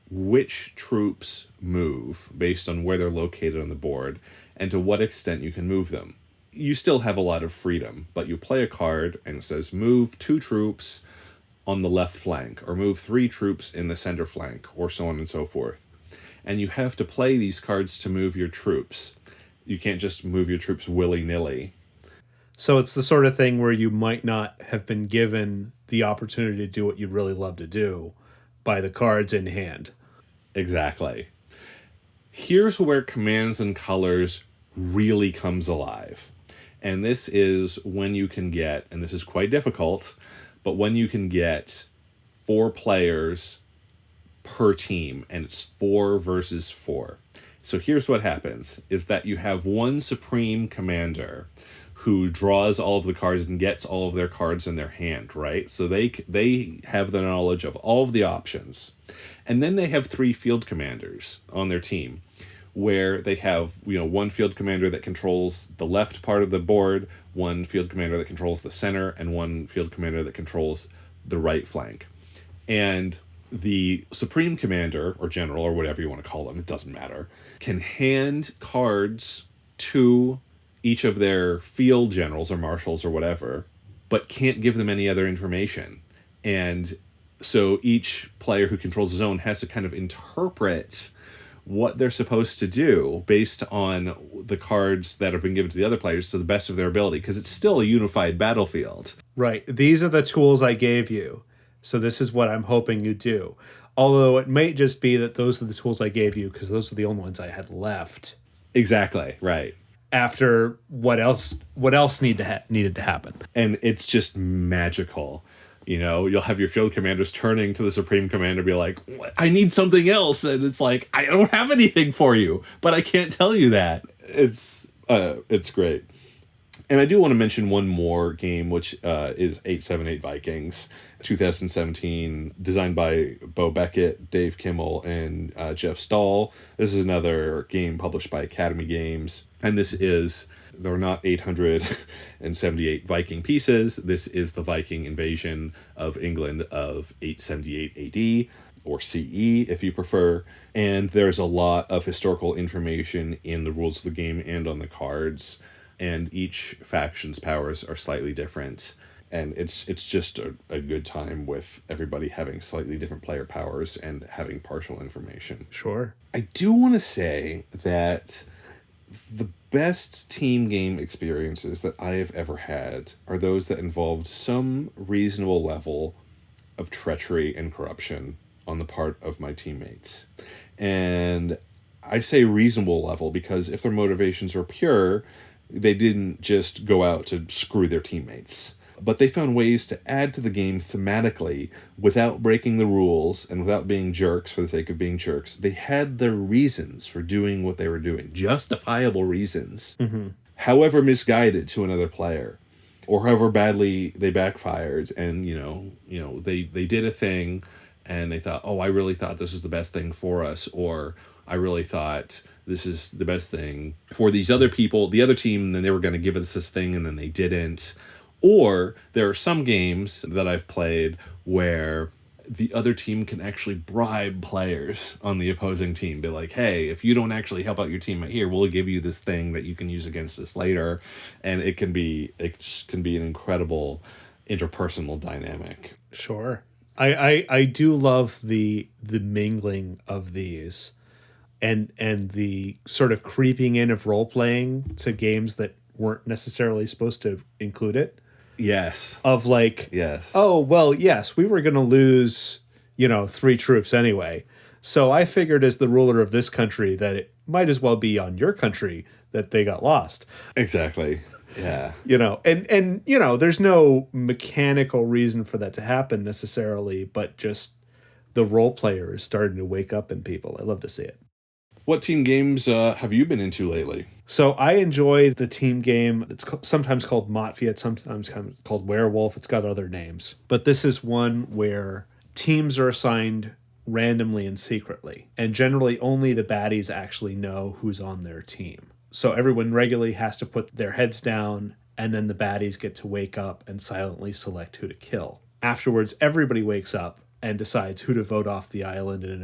which troops move based on where they're located on the board and to what extent you can move them. You still have a lot of freedom, but you play a card and it says move 2 troops on the left flank, or move 3 troops in the center flank, or so on and so forth. And you have to play these cards to move your troops. You can't just move your troops willy-nilly. So it's the sort of thing where you might not have been given the opportunity to do what you'd really love to do by the cards in hand. Exactly. Here's where commands and colors really comes alive. And this is when you can get, and this is quite difficult, but when you can get 4 players per team, and it's 4 versus 4. So here's what happens is that you have one supreme commander who draws all of the cards and gets all of their cards in their hand, right? So they have the knowledge of all of the options. And then they have 3 field commanders on their team where they have, one field commander that controls the left part of the board, one field commander that controls the center, and one field commander that controls the right flank. And the supreme commander or general or whatever you want to call them, it doesn't matter, can hand cards to each of their field generals or marshals or whatever, but can't give them any other information. And so each player who controls his own has to kind of interpret what they're supposed to do based on the cards that have been given to the other players to the best of their ability, because it's still a unified battlefield. Right. These are the tools I gave you, so this is what I'm hoping you do. Although it might just be that those are the tools I gave you because those are the only ones I had left. Exactly, right. After what else needed to happen. And it's just magical. You'll have your field commanders turning to the supreme commander, be like, I need something else. And it's like, I don't have anything for you, but I can't tell you that. It's great. And I do want to mention one more game, which is 878 Vikings, 2017, designed by Bo Beckett, Dave Kimmel, and Jeff Stahl. This is another game published by Academy Games. And there are not 878 Viking pieces. This is the Viking invasion of England of 878 AD, or CE if you prefer. And there's a lot of historical information in the rules of the game and on the cards. And each faction's powers are slightly different. And it's just a good time with everybody having slightly different player powers and having partial information. Sure. I do want to say that the best team game experiences that I have ever had are those that involved some reasonable level of treachery and corruption on the part of my teammates. And I say reasonable level because if their motivations are pure, they didn't just go out to screw their teammates. But they found ways to add to the game thematically without breaking the rules and without being jerks for the sake of being jerks. They had their reasons for doing what they were doing, justifiable reasons, however misguided to another player, or however badly they backfired. And they did a thing, and they thought, oh, I really thought this was the best thing for us, or I really thought this is the best thing for these other people, the other team, and then they were going to give us this thing, and then they didn't. Or there are some games that I've played where the other team can actually bribe players on the opposing team. Be like, hey, if you don't actually help out your teammate here, we'll give you this thing that you can use against us later. And it can be an incredible interpersonal dynamic. Sure. I do love the mingling of these and the sort of creeping in of role playing to games that weren't necessarily supposed to include it. Yes. Of like, yes. Oh, well, yes, we were going to lose, 3 troops anyway. So I figured as the ruler of this country that it might as well be on your country that they got lost. Exactly. Yeah. And there's no mechanical reason for that to happen necessarily, but just the role player is starting to wake up in people. I love to see it. What team games have you been into lately? So I enjoy the team game. It's sometimes called Mafia. It's sometimes called Werewolf. It's got other names. But this is one where teams are assigned randomly and secretly. And generally only the baddies actually know who's on their team. So everyone regularly has to put their heads down, and then the baddies get to wake up and silently select who to kill. Afterwards, everybody wakes up and decides who to vote off the island in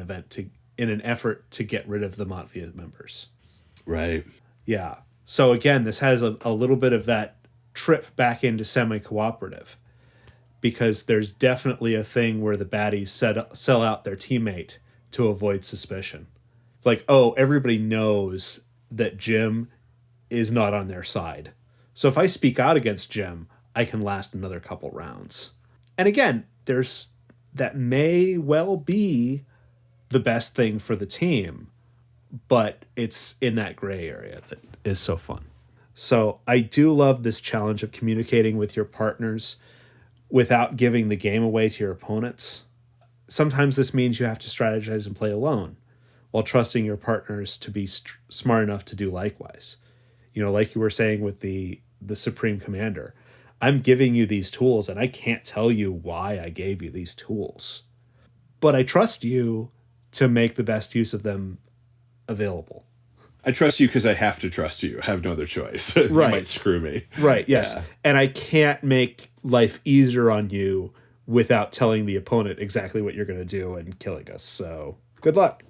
an effort to get rid of the Mafia members. Right. Yeah. So again, this has a little bit of that trip back into semi-cooperative, because there's definitely a thing where the baddies sell out their teammate to avoid suspicion. It's like, oh, everybody knows that Jim is not on their side. So if I speak out against Jim, I can last another couple rounds. And again, that may well be the best thing for the team, but it's in that gray area that is so fun. So I do love this challenge of communicating with your partners without giving the game away to your opponents. Sometimes this means you have to strategize and play alone while trusting your partners to be smart enough to do likewise. You know, like you were saying with the Supreme Commander, I'm giving you these tools and I can't tell you why I gave you these tools. But I trust you to make the best use of them available. I trust you because I have to trust you. I have no other choice. You Right. might screw me. Right, yes. Yeah. And I can't make life easier on you without telling the opponent exactly what you're going to do and killing us. So, good luck.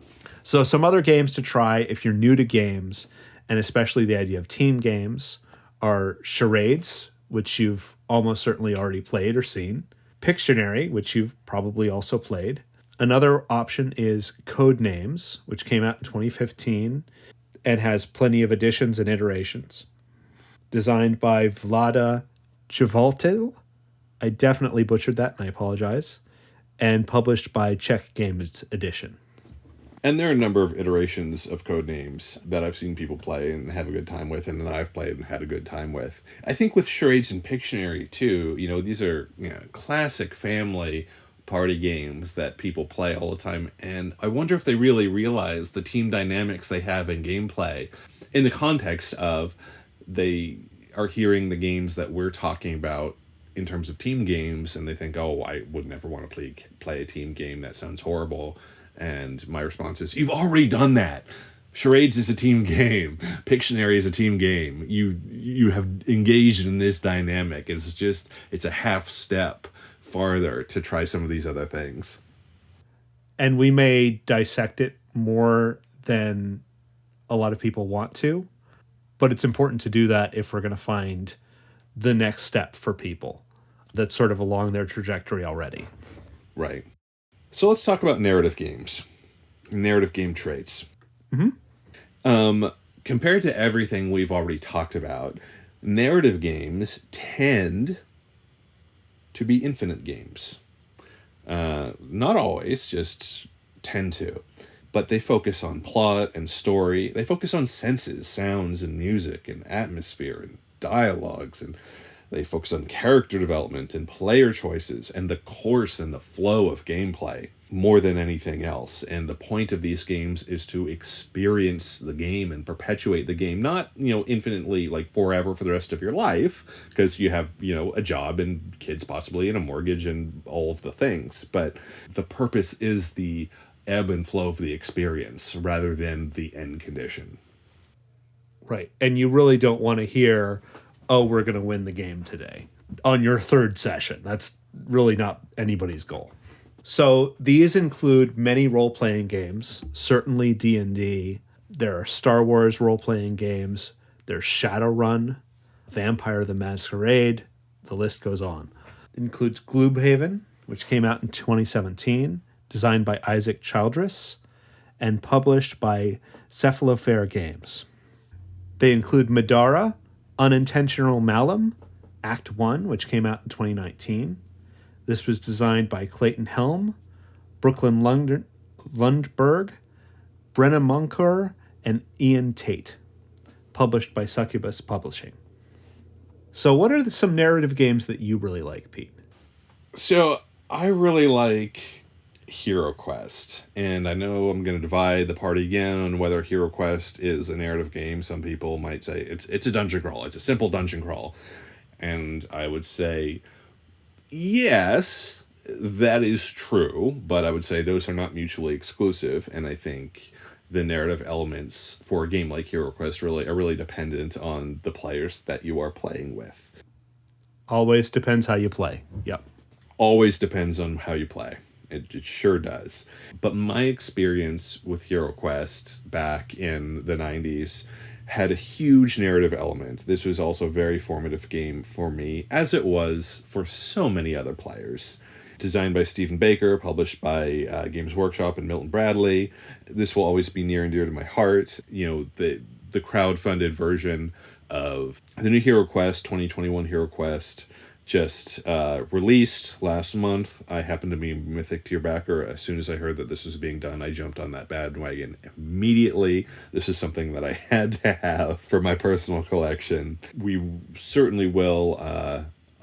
So, some other games to try if you're new to games, and especially the idea of team games, are charades, which you've almost certainly already played or seen, Pictionary, which you've probably also played. Another option is Codenames, which came out in 2015 and has plenty of additions and iterations. Designed by Vlada Chvátil. I definitely butchered that, and I apologize. And published by Czech Games Edition. And there are a number of iterations of Codenames that I've seen people play and have a good time with, and that I've played and had a good time with. I think with charades and Pictionary, too, you know, these are, you know, classic family party games that people play all the time, and I wonder if they really realize the team dynamics they have in gameplay in the context of they are hearing the games that we're talking about in terms of team games, and they think, oh, I would never want to play a team game. That sounds horrible. And my response is, you've already done that. Charades is a team game. Pictionary is a team game. You have engaged in this dynamic. It's a half step farther to try some of these other things. And we may dissect it more than a lot of people want to, but it's important to do that if we're going to find the next step for people that's sort of along their trajectory already. Right. So let's talk about narrative games. Narrative game traits. Compared to everything we've already talked about, narrative games tend to be infinite games. Not always, just tend to. But they focus on plot and story. They focus on senses, sounds, and music, and atmosphere, and dialogues, and they focus on character development and player choices and the course and the flow of gameplay more than anything else. And the point of these games is to experience the game and perpetuate the game, not, you know, infinitely, like forever for the rest of your life, because you have, you know, a job and kids possibly and a mortgage and all of the things. But the purpose is the ebb and flow of the experience rather than the end condition. Right. And you really don't want to hear, oh, we're going to win the game today on your third session. That's really not anybody's goal. So these include many role-playing games, certainly D&D. There are Star Wars role-playing games. There's Shadowrun, Vampire the Masquerade. The list goes on. It includes Gloomhaven, which came out in 2017, designed by Isaac Childress, and published by Cephalofair Games. They include Madara, Unintentional Malum, Act 1, which came out in 2019. This was designed by Clayton Helm, Brooklyn Lundberg, Brenna Munker, and Ian Tate. Published by Succubus Publishing. So what are some narrative games that you really like, Pete? So I really like Hero Quest, and I know I'm going to divide the party again on whether Hero Quest is a narrative game. Some people might say it's a dungeon crawl. It's a simple dungeon crawl. And I would say, yes, that is true, but I would say those are not mutually exclusive, and I think the narrative elements for a game like Hero Quest are really dependent on the players that you are playing with. Always depends how you play. Yep. Always depends on how you play. It sure does. But my experience with Hero Quest back in the 90s had a huge narrative element. This was also a very formative game for me, as it was for so many other players. Designed by Stephen Baker, published by Games Workshop and Milton Bradley. This will always be near and dear to my heart. You know, the crowd-funded version of the new Hero Quest, 2021 Hero Quest, just released last month. I happened to be a Mythic tier backer. As soon as I heard that this was being done, I jumped on that bandwagon immediately. This is something that I had to have for my personal collection. We certainly will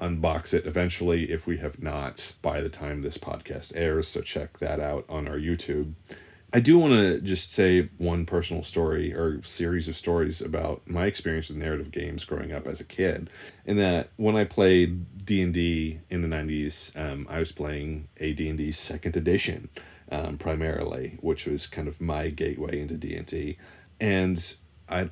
unbox it eventually if we have not by the time this podcast airs, so check that out on our YouTube. I do want to just say one personal story or series of stories about my experience with narrative games growing up as a kid. In that when I played D&D in the 90s, I was playing a D&D 2nd edition primarily, which was kind of my gateway into D&D. And I'd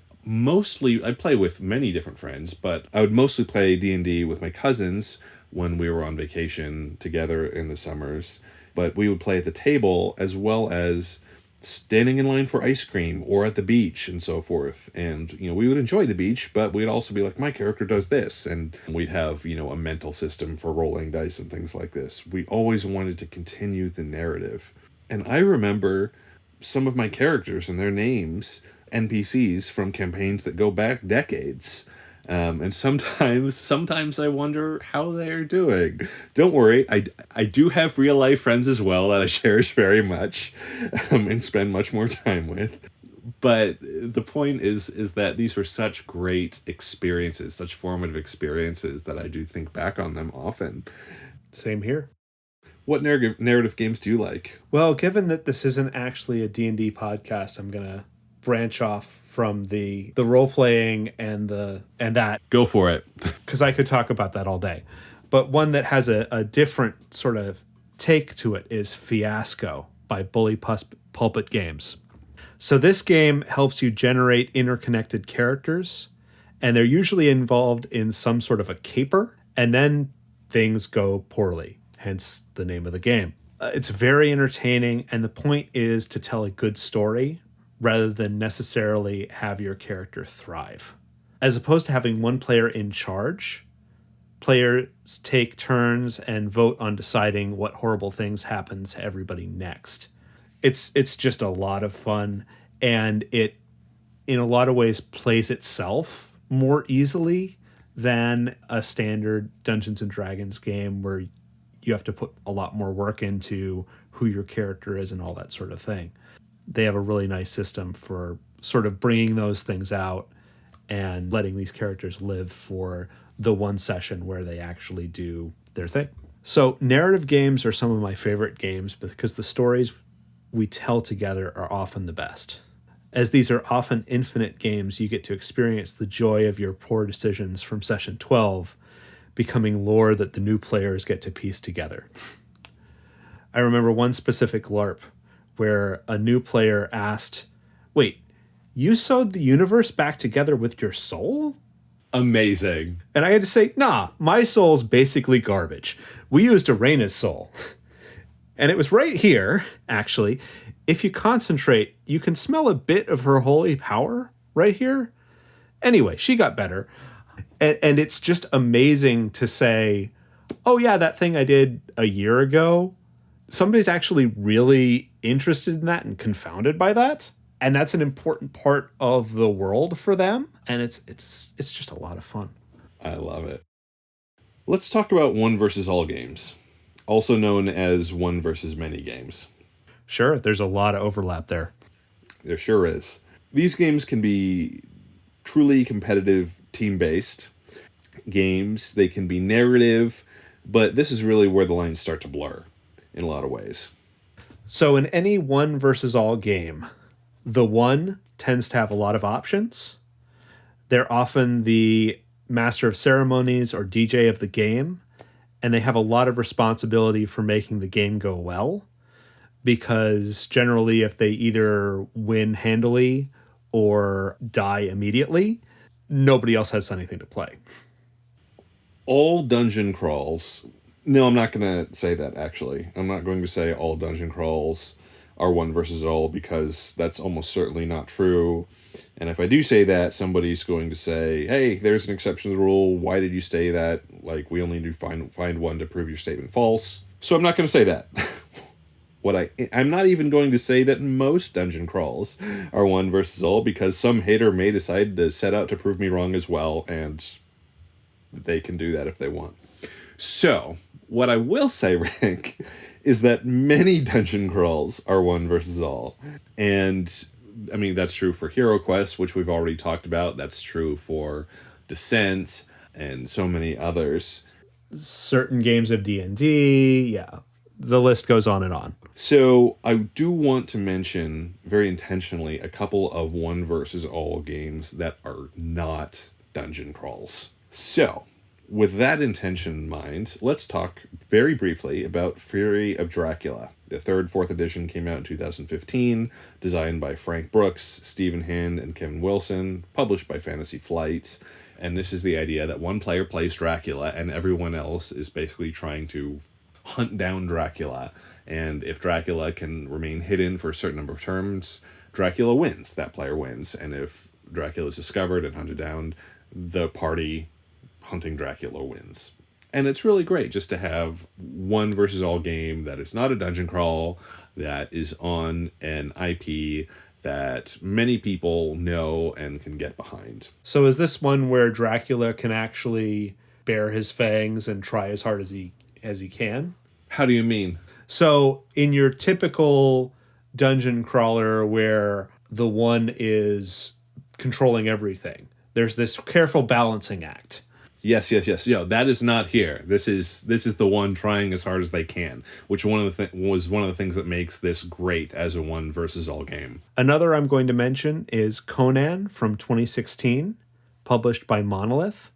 play with many different friends, but I would mostly play D&D with my cousins when we were on vacation together in the summers. But we would play at the table as well as standing in line for ice cream or at the beach and so forth. And, we would enjoy the beach, but we'd also be like, my character does this. And we'd have, a mental system for rolling dice and things like this. We always wanted to continue the narrative. And I remember some of my characters and their names, NPCs from campaigns that go back decades. And sometimes I wonder how they're doing. Don't worry, I do have real life friends as well that I cherish very much and spend much more time with. But the point is that these were such great experiences, such formative experiences that I do think back on them often. Same here. What narrative games do you like? Well, given that this isn't actually a D&D podcast, I'm going to branch off from the role-playing and that. Go for it. Because I could talk about that all day. But one that has a different sort of take to it is Fiasco by Bully Pulpit Games. So this game helps you generate interconnected characters, and they're usually involved in some sort of a caper, and then things go poorly, hence the name of the game. It's very entertaining, and the point is to tell a good story rather than necessarily have your character thrive. As opposed to having one player in charge, players take turns and vote on deciding what horrible things happen to everybody next. It's just a lot of fun, and it, in a lot of ways, plays itself more easily than a standard Dungeons & Dragons game where you have to put a lot more work into who your character is and all that sort of thing. They have a really nice system for sort of bringing those things out and letting these characters live for the one session where they actually do their thing. So narrative games are some of my favorite games because the stories we tell together are often the best. As these are often infinite games, you get to experience the joy of your poor decisions from session 12 becoming lore that the new players get to piece together. I remember one specific LARP where a new player asked, "Wait, you sewed the universe back together with your soul?" Amazing. And I had to say, nah, my soul's basically garbage. We used Arena's soul. And it was right here, actually. If you concentrate, you can smell a bit of her holy power right here. Anyway, she got better. And it's just amazing to say, oh yeah, that thing I did a year ago, somebody's actually really interested in that and confounded by that. And that's an important part of the world for them. And it's just a lot of fun. I love it. Let's talk about one versus all games, also known as one versus many games. Sure, there's a lot of overlap there. There sure is. These games can be truly competitive, team-based games. They can be narrative, but this is really where the lines start to blur in a lot of ways. So in any one versus all game, the one tends to have a lot of options. They're often the master of ceremonies or DJ of the game, and they have a lot of responsibility for making the game go well, because generally if they either win handily or die immediately, nobody else has anything to play. All dungeon crawls... No, I'm not going to say that, actually. I'm not going to say all dungeon crawls are one versus all, because that's almost certainly not true. And if I do say that, somebody's going to say, hey, there's an exception to the rule. Why did you say that? Like, we only need to find one to prove your statement false. So I'm not going to say that. I'm not even going to say that most dungeon crawls are one versus all, because some hater may decide to set out to prove me wrong as well, and they can do that if they want. So, what I will say, Rick, is that many dungeon crawls are one versus all. And, I mean, that's true for Hero Quest, which we've already talked about. That's true for Descent and so many others. Certain games of D&D, yeah. The list goes on and on. So, I do want to mention, very intentionally, a couple of one versus all games that are not dungeon crawls. So, with that intention in mind, let's talk very briefly about Fury of Dracula. The third, fourth edition came out in 2015, designed by Frank Brooks, Stephen Hand, and Kevin Wilson, published by Fantasy Flight. And this is the idea that one player plays Dracula and everyone else is basically trying to hunt down Dracula. And if Dracula can remain hidden for a certain number of turns, Dracula wins. That player wins. And if Dracula is discovered and hunted down, the party hunting Dracula wins. And it's really great just to have one versus all game that is not a dungeon crawl, that is on an IP that many people know and can get behind. So is this one where Dracula can actually bare his fangs and try as hard as he can? How do you mean? So in your typical dungeon crawler where the one is controlling everything, there's this careful balancing act. Yes. No, that is not here. This is the one trying as hard as they can, which was one of the things that makes this great as a one versus all game. Another I'm going to mention is Conan from 2016, published by Monolith.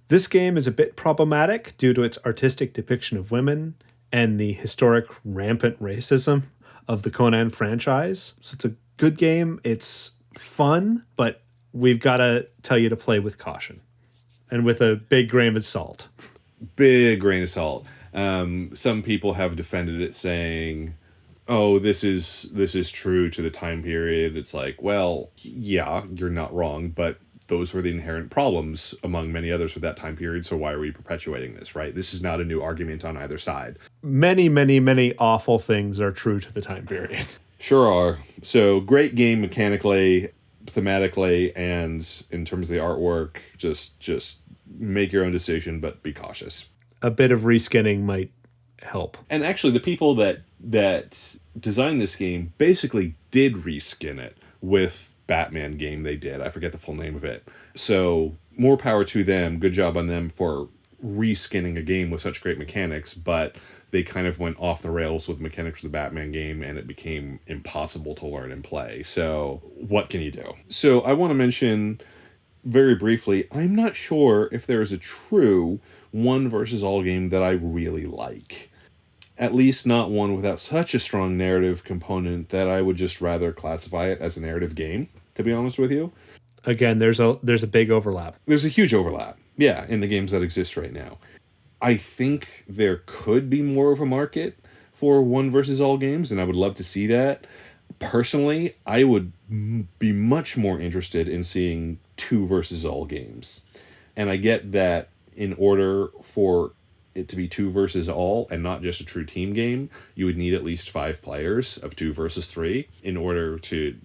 This game is a bit problematic due to its artistic depiction of women and the historic rampant racism of the Conan franchise. So it's a good game. It's fun, but we've got to tell you to play with caution. And with a big grain of salt. Big grain of salt. Some people have defended it saying, oh, this is true to the time period. It's like, well, yeah, you're not wrong, but those were the inherent problems among many others with that time period, so why are we perpetuating this, right? This is not a new argument on either side. Many, many, many awful things are true to the time period. Sure are. So, great game mechanically, thematically, and in terms of the artwork, just make your own decision, but be cautious. A bit of reskinning might help. And actually, the people that designed this game basically did reskin it with Batman game they did. I forget the full name of it. So, more power to them. Good job on them for reskinning a game with such great mechanics, but they kind of went off the rails with mechanics of the Batman game, and it became impossible to learn and play. So, what can you do? So, I want to mention very briefly, I'm not sure if there is a true one versus all game that I really like. At least not one without such a strong narrative component that I would just rather classify it as a narrative game, to be honest with you. Again, there's a big overlap. There's a huge overlap, yeah, in the games that exist right now. I think there could be more of a market for one versus all games, and I would love to see that. Personally, I would be much more interested in seeing two versus all games. And I get that in order for it to be two versus all and not just a true team game, you would need at least 5 players of 2 versus 3 in order to,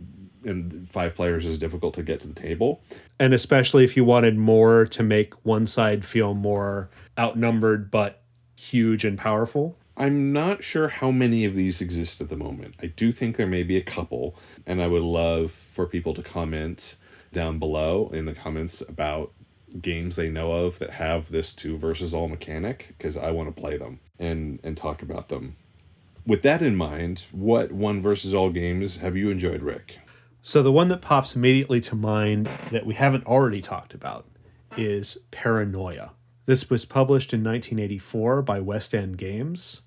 and 5 players is difficult to get to the table. And especially if you wanted more to make one side feel more outnumbered but huge and powerful. I'm not sure how many of these exist at the moment. I do think there may be a couple, and I would love for people to comment down below in the comments about games they know of that have this two versus all mechanic, because I want to play them and talk about them. With that in mind, what one versus all games have you enjoyed, Rick? So the one that pops immediately to mind that we haven't already talked about is Paranoia. This was published in 1984 by West End Games.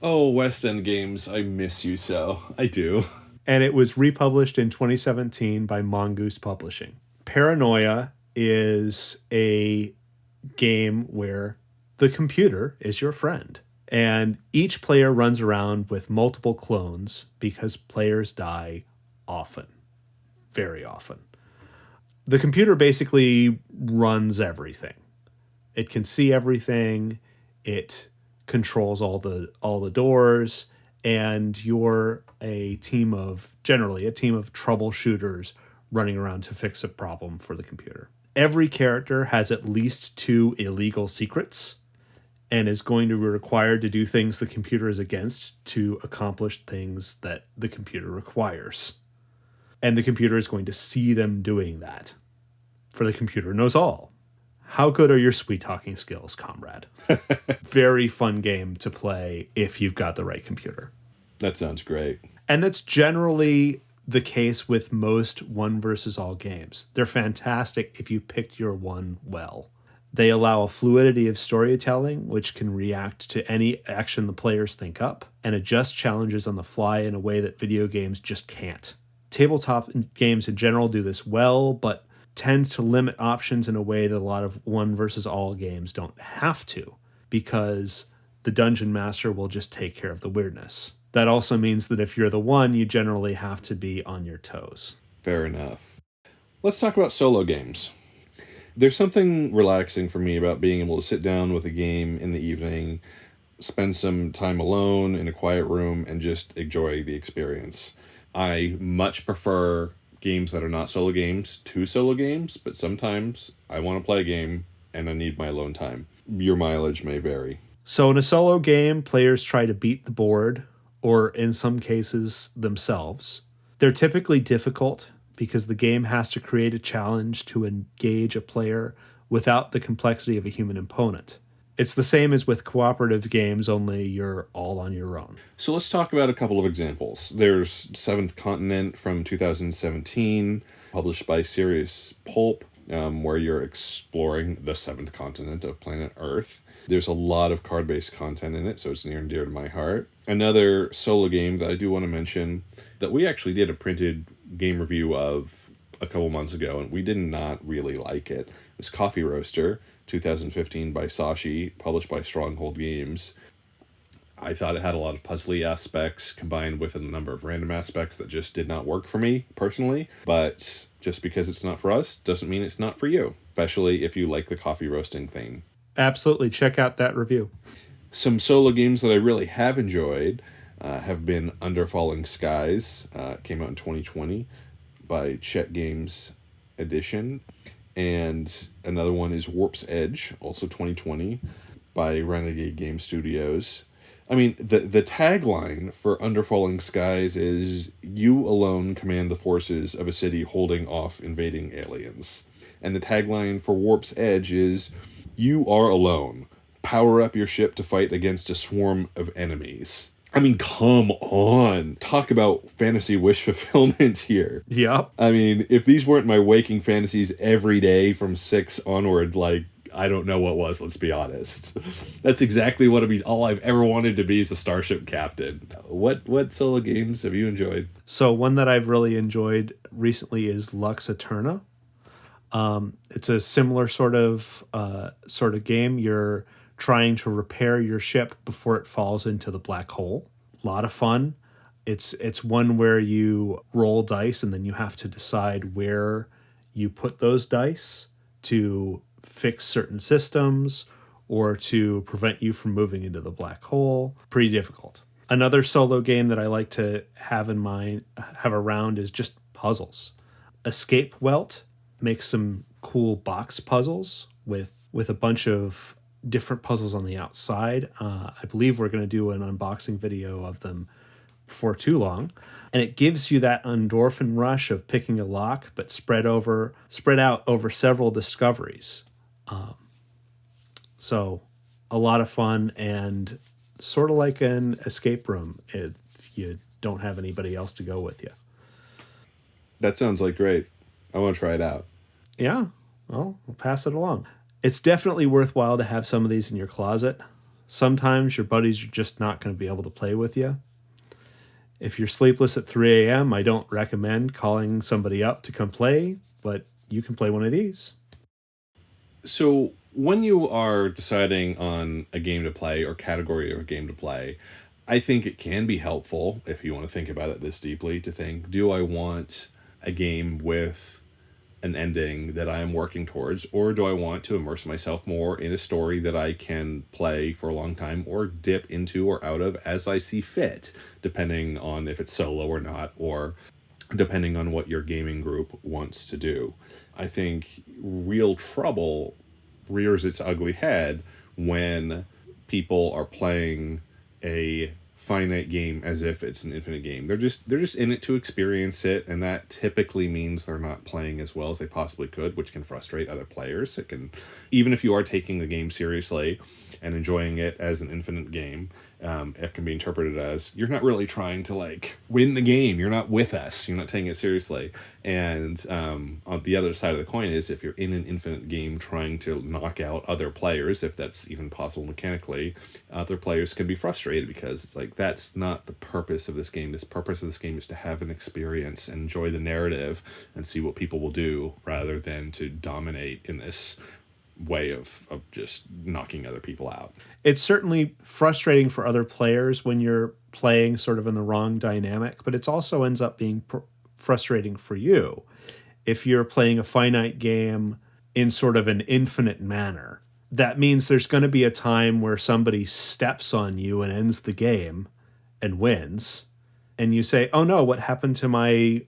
Oh, West End Games, I miss you so. I do. And it was republished in 2017 by Mongoose Publishing. Paranoia is a game where the computer is your friend. And each player runs around with multiple clones because players die often. Very often. The computer basically runs everything. It can see everything. It controls all the doors, and you're generally a team of troubleshooters running around to fix a problem for the computer. Every character has at least 2 illegal secrets, and is going to be required to do things the computer is against to accomplish things that the computer requires. And the computer is going to see them doing that. For the computer knows all. How good are your sweet talking skills, comrade? Very fun game to play if you've got the right computer. That sounds great. And that's generally the case with most one versus all games. They're fantastic if you picked your one well. They allow a fluidity of storytelling, which can react to any action the players think up and adjust challenges on the fly in a way that video games just can't. Tabletop games in general do this well, but tend to limit options in a way that a lot of one versus all games don't have to, because the dungeon master will just take care of the weirdness. That also means that if you're the one, you generally have to be on your toes. Fair enough. Let's talk about solo games. There's something relaxing for me about being able to sit down with a game in the evening, spend some time alone in a quiet room, and just enjoy the experience. I much prefer games that are not solo games to solo games, but sometimes I want to play a game and I need my alone time. Your mileage may vary. So in a solo game, players try to beat the board, or in some cases, themselves. They're typically difficult because the game has to create a challenge to engage a player without the complexity of a human opponent. It's the same as with cooperative games, only you're all on your own. So let's talk about a couple of examples. There's Seventh Continent from 2017, published by Serious Pulp, where you're exploring the seventh continent of planet Earth. There's a lot of card-based content in it, so it's near and dear to my heart. Another solo game that I do want to mention that we actually did a printed game review of a couple months ago, and we did not really like it. It was Coffee Roaster, 2015 by Sashi, published by Stronghold Games. I thought it had a lot of puzzly aspects combined with a number of random aspects that just did not work for me personally. But just because it's not for us doesn't mean it's not for you, especially if you like the coffee roasting thing. Absolutely. Check out that review. Some solo games that I really have enjoyed have been Under Falling Skies, came out in 2020 by Chet Games Edition. And another one is Warp's Edge, also 2020, by Renegade Game Studios. I mean, the tagline for Under Falling Skies is, "You alone command the forces of a city holding off invading aliens." And the tagline for Warp's Edge is, "You are alone. Power up your ship to fight against a swarm of enemies." I mean, come on. Talk about fantasy wish fulfillment here. Yep. I mean, if these weren't my waking fantasies every day from 6 onward, like, I don't know what was, let's be honest. That's exactly what all I've ever wanted to be is a starship captain. What solo games have you enjoyed? So one that I've really enjoyed recently is Lux Eterna. It's a similar sort of game. You're trying to repair your ship before it falls into the black hole. A lot of fun. It's one where you roll dice and then you have to decide where you put those dice to fix certain systems or to prevent you from moving into the black hole. Pretty difficult. Another solo game that I like to have around is just puzzles. Escape Welt makes some cool box puzzles with a bunch of different puzzles on the outside. I believe we're going to do an unboxing video of them before too long. And it gives you that endorphin rush of picking a lock, but spread out over several discoveries. So a lot of fun and sort of like an escape room if you don't have anybody else to go with you. That sounds like great. I want to try it out. Yeah, well, we'll pass it along. It's definitely worthwhile to have some of these in your closet. Sometimes your buddies are just not going to be able to play with you. If you're sleepless at 3 a.m., I don't recommend calling somebody up to come play, but you can play one of these. So when you are deciding on a game to play or category of a game to play, I think it can be helpful, if you want to think about it this deeply, to think, do I want a game with an ending that I am working towards, or do I want to immerse myself more in a story that I can play for a long time or dip into or out of as I see fit, depending on if it's solo or not, or depending on what your gaming group wants to do. I think real trouble rears its ugly head when people are playing a finite game as if it's an infinite game. They're just in it to experience it, and that typically means they're not playing as well as they possibly could, which can frustrate other players. It can, even if you are taking the game seriously and enjoying it as an infinite game, it can be interpreted as you're not really trying to like win the game. You're not with us. You're not taking it seriously. And on the other side of the coin is if you're in an infinite game trying to knock out other players, if that's even possible mechanically, other players can be frustrated because it's like that's not the purpose of this game. This purpose of this game is to have an experience and enjoy the narrative and see what people will do rather than to dominate in this way of just knocking other people out. It's certainly frustrating for other players when you're playing sort of in the wrong dynamic, but it also ends up being frustrating for you if you're playing a finite game in sort of an infinite manner. That means there's going to be a time where somebody steps on you and ends the game and wins, and you say, oh no, what happened to my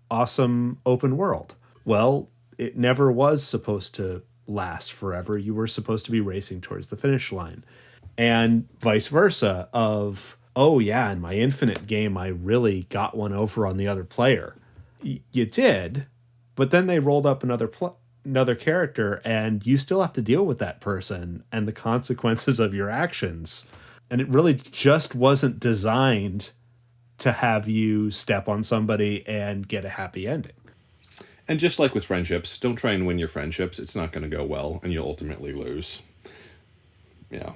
awesome open world? Well, it never was supposed to last forever. You were supposed to be racing towards the finish line. And vice versa of, oh yeah, in my infinite game, I really got one over on the other player. You did, but then they rolled up another character, and you still have to deal with that person and the consequences of your actions. And it really just wasn't designed to have you step on somebody and get a happy ending. And just like with friendships, don't try and win your friendships. It's not going to go well, and you'll ultimately lose. Yeah.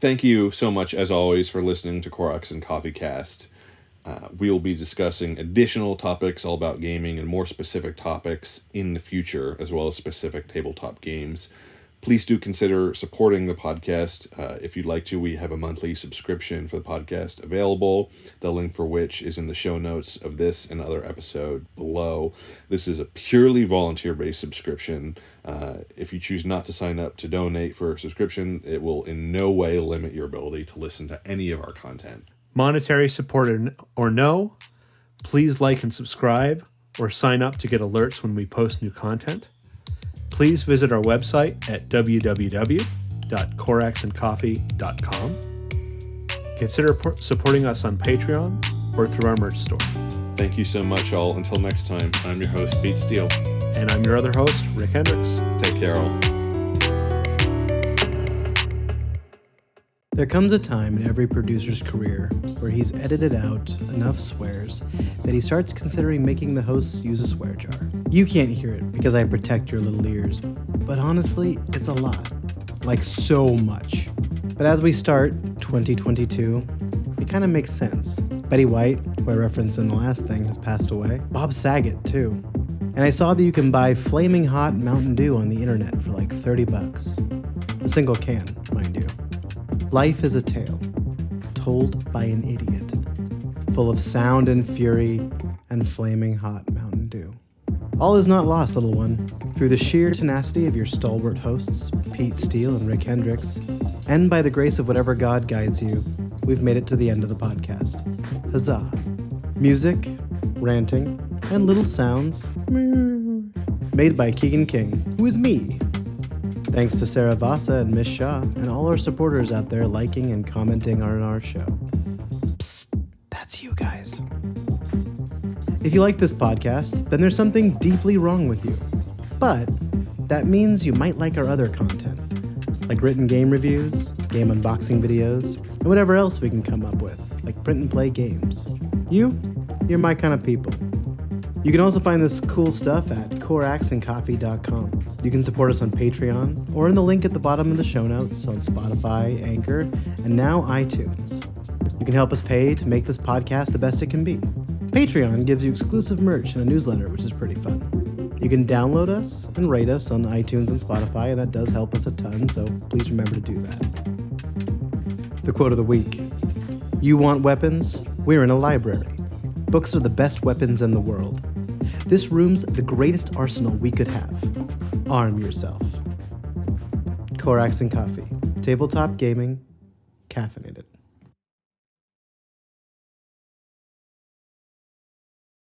Thank you so much, as always, for listening to Korax and Coffee Cast. We'll be discussing additional topics all about gaming and more specific topics in the future, as well as specific tabletop games. Please do consider supporting the podcast. If you'd like to, we have a monthly subscription for the podcast available, the link for which is in the show notes of this and other episode below. This is a purely volunteer-based subscription. If you choose not to sign up to donate for a subscription, it will in no way limit your ability to listen to any of our content. Monetary support or no, please like and subscribe or sign up to get alerts when we post new content. Please visit our website at www.koraxandcoffee.com. Consider supporting us on Patreon or through our merch store. Thank you so much, all. Until next time, I'm your host, Pete Steele. And I'm your other host, Rick Hendricks. Take care, all. There comes a time in every producer's career where he's edited out enough swears that he starts considering making the hosts use a swear jar. You can't hear it because I protect your little ears, but honestly, it's a lot. Like so much. But as we start 2022, it kind of makes sense. Betty White, who I referenced in the last thing, has passed away. Bob Saget, too. And I saw that you can buy Flaming Hot Mountain Dew on the internet for like $30. A single can, mind you. Life is a tale, told by an idiot, full of sound and fury and flaming hot Mountain Dew. All is not lost, little one. Through the sheer tenacity of your stalwart hosts, Pete Steele and Rick Hendricks, and by the grace of whatever God guides you, we've made it to the end of the podcast. Huzzah. Music, ranting, and little sounds made by Keegan King, who is me. Thanks to Sarah Vasa and Miss Shaw and all our supporters out there liking and commenting on our show. Psst, that's you guys. If you like this podcast, then there's something deeply wrong with you. But that means you might like our other content, like written game reviews, game unboxing videos, and whatever else we can come up with, like print and play games. You're my kind of people. You can also find this cool stuff at koraxandcoffee.com. You can support us on Patreon or in the link at the bottom of the show notes on Spotify, Anchor, and now iTunes. You can help us pay to make this podcast the best it can be. Patreon gives you exclusive merch and a newsletter, which is pretty fun. You can download us and rate us on iTunes and Spotify, and that does help us a ton, so please remember to do that. The quote of the week. You want weapons? We're in a library. Books are the best weapons in the world. This room's the greatest arsenal we could have. Arm yourself. Korax and Coffee. Tabletop gaming. Caffeinated.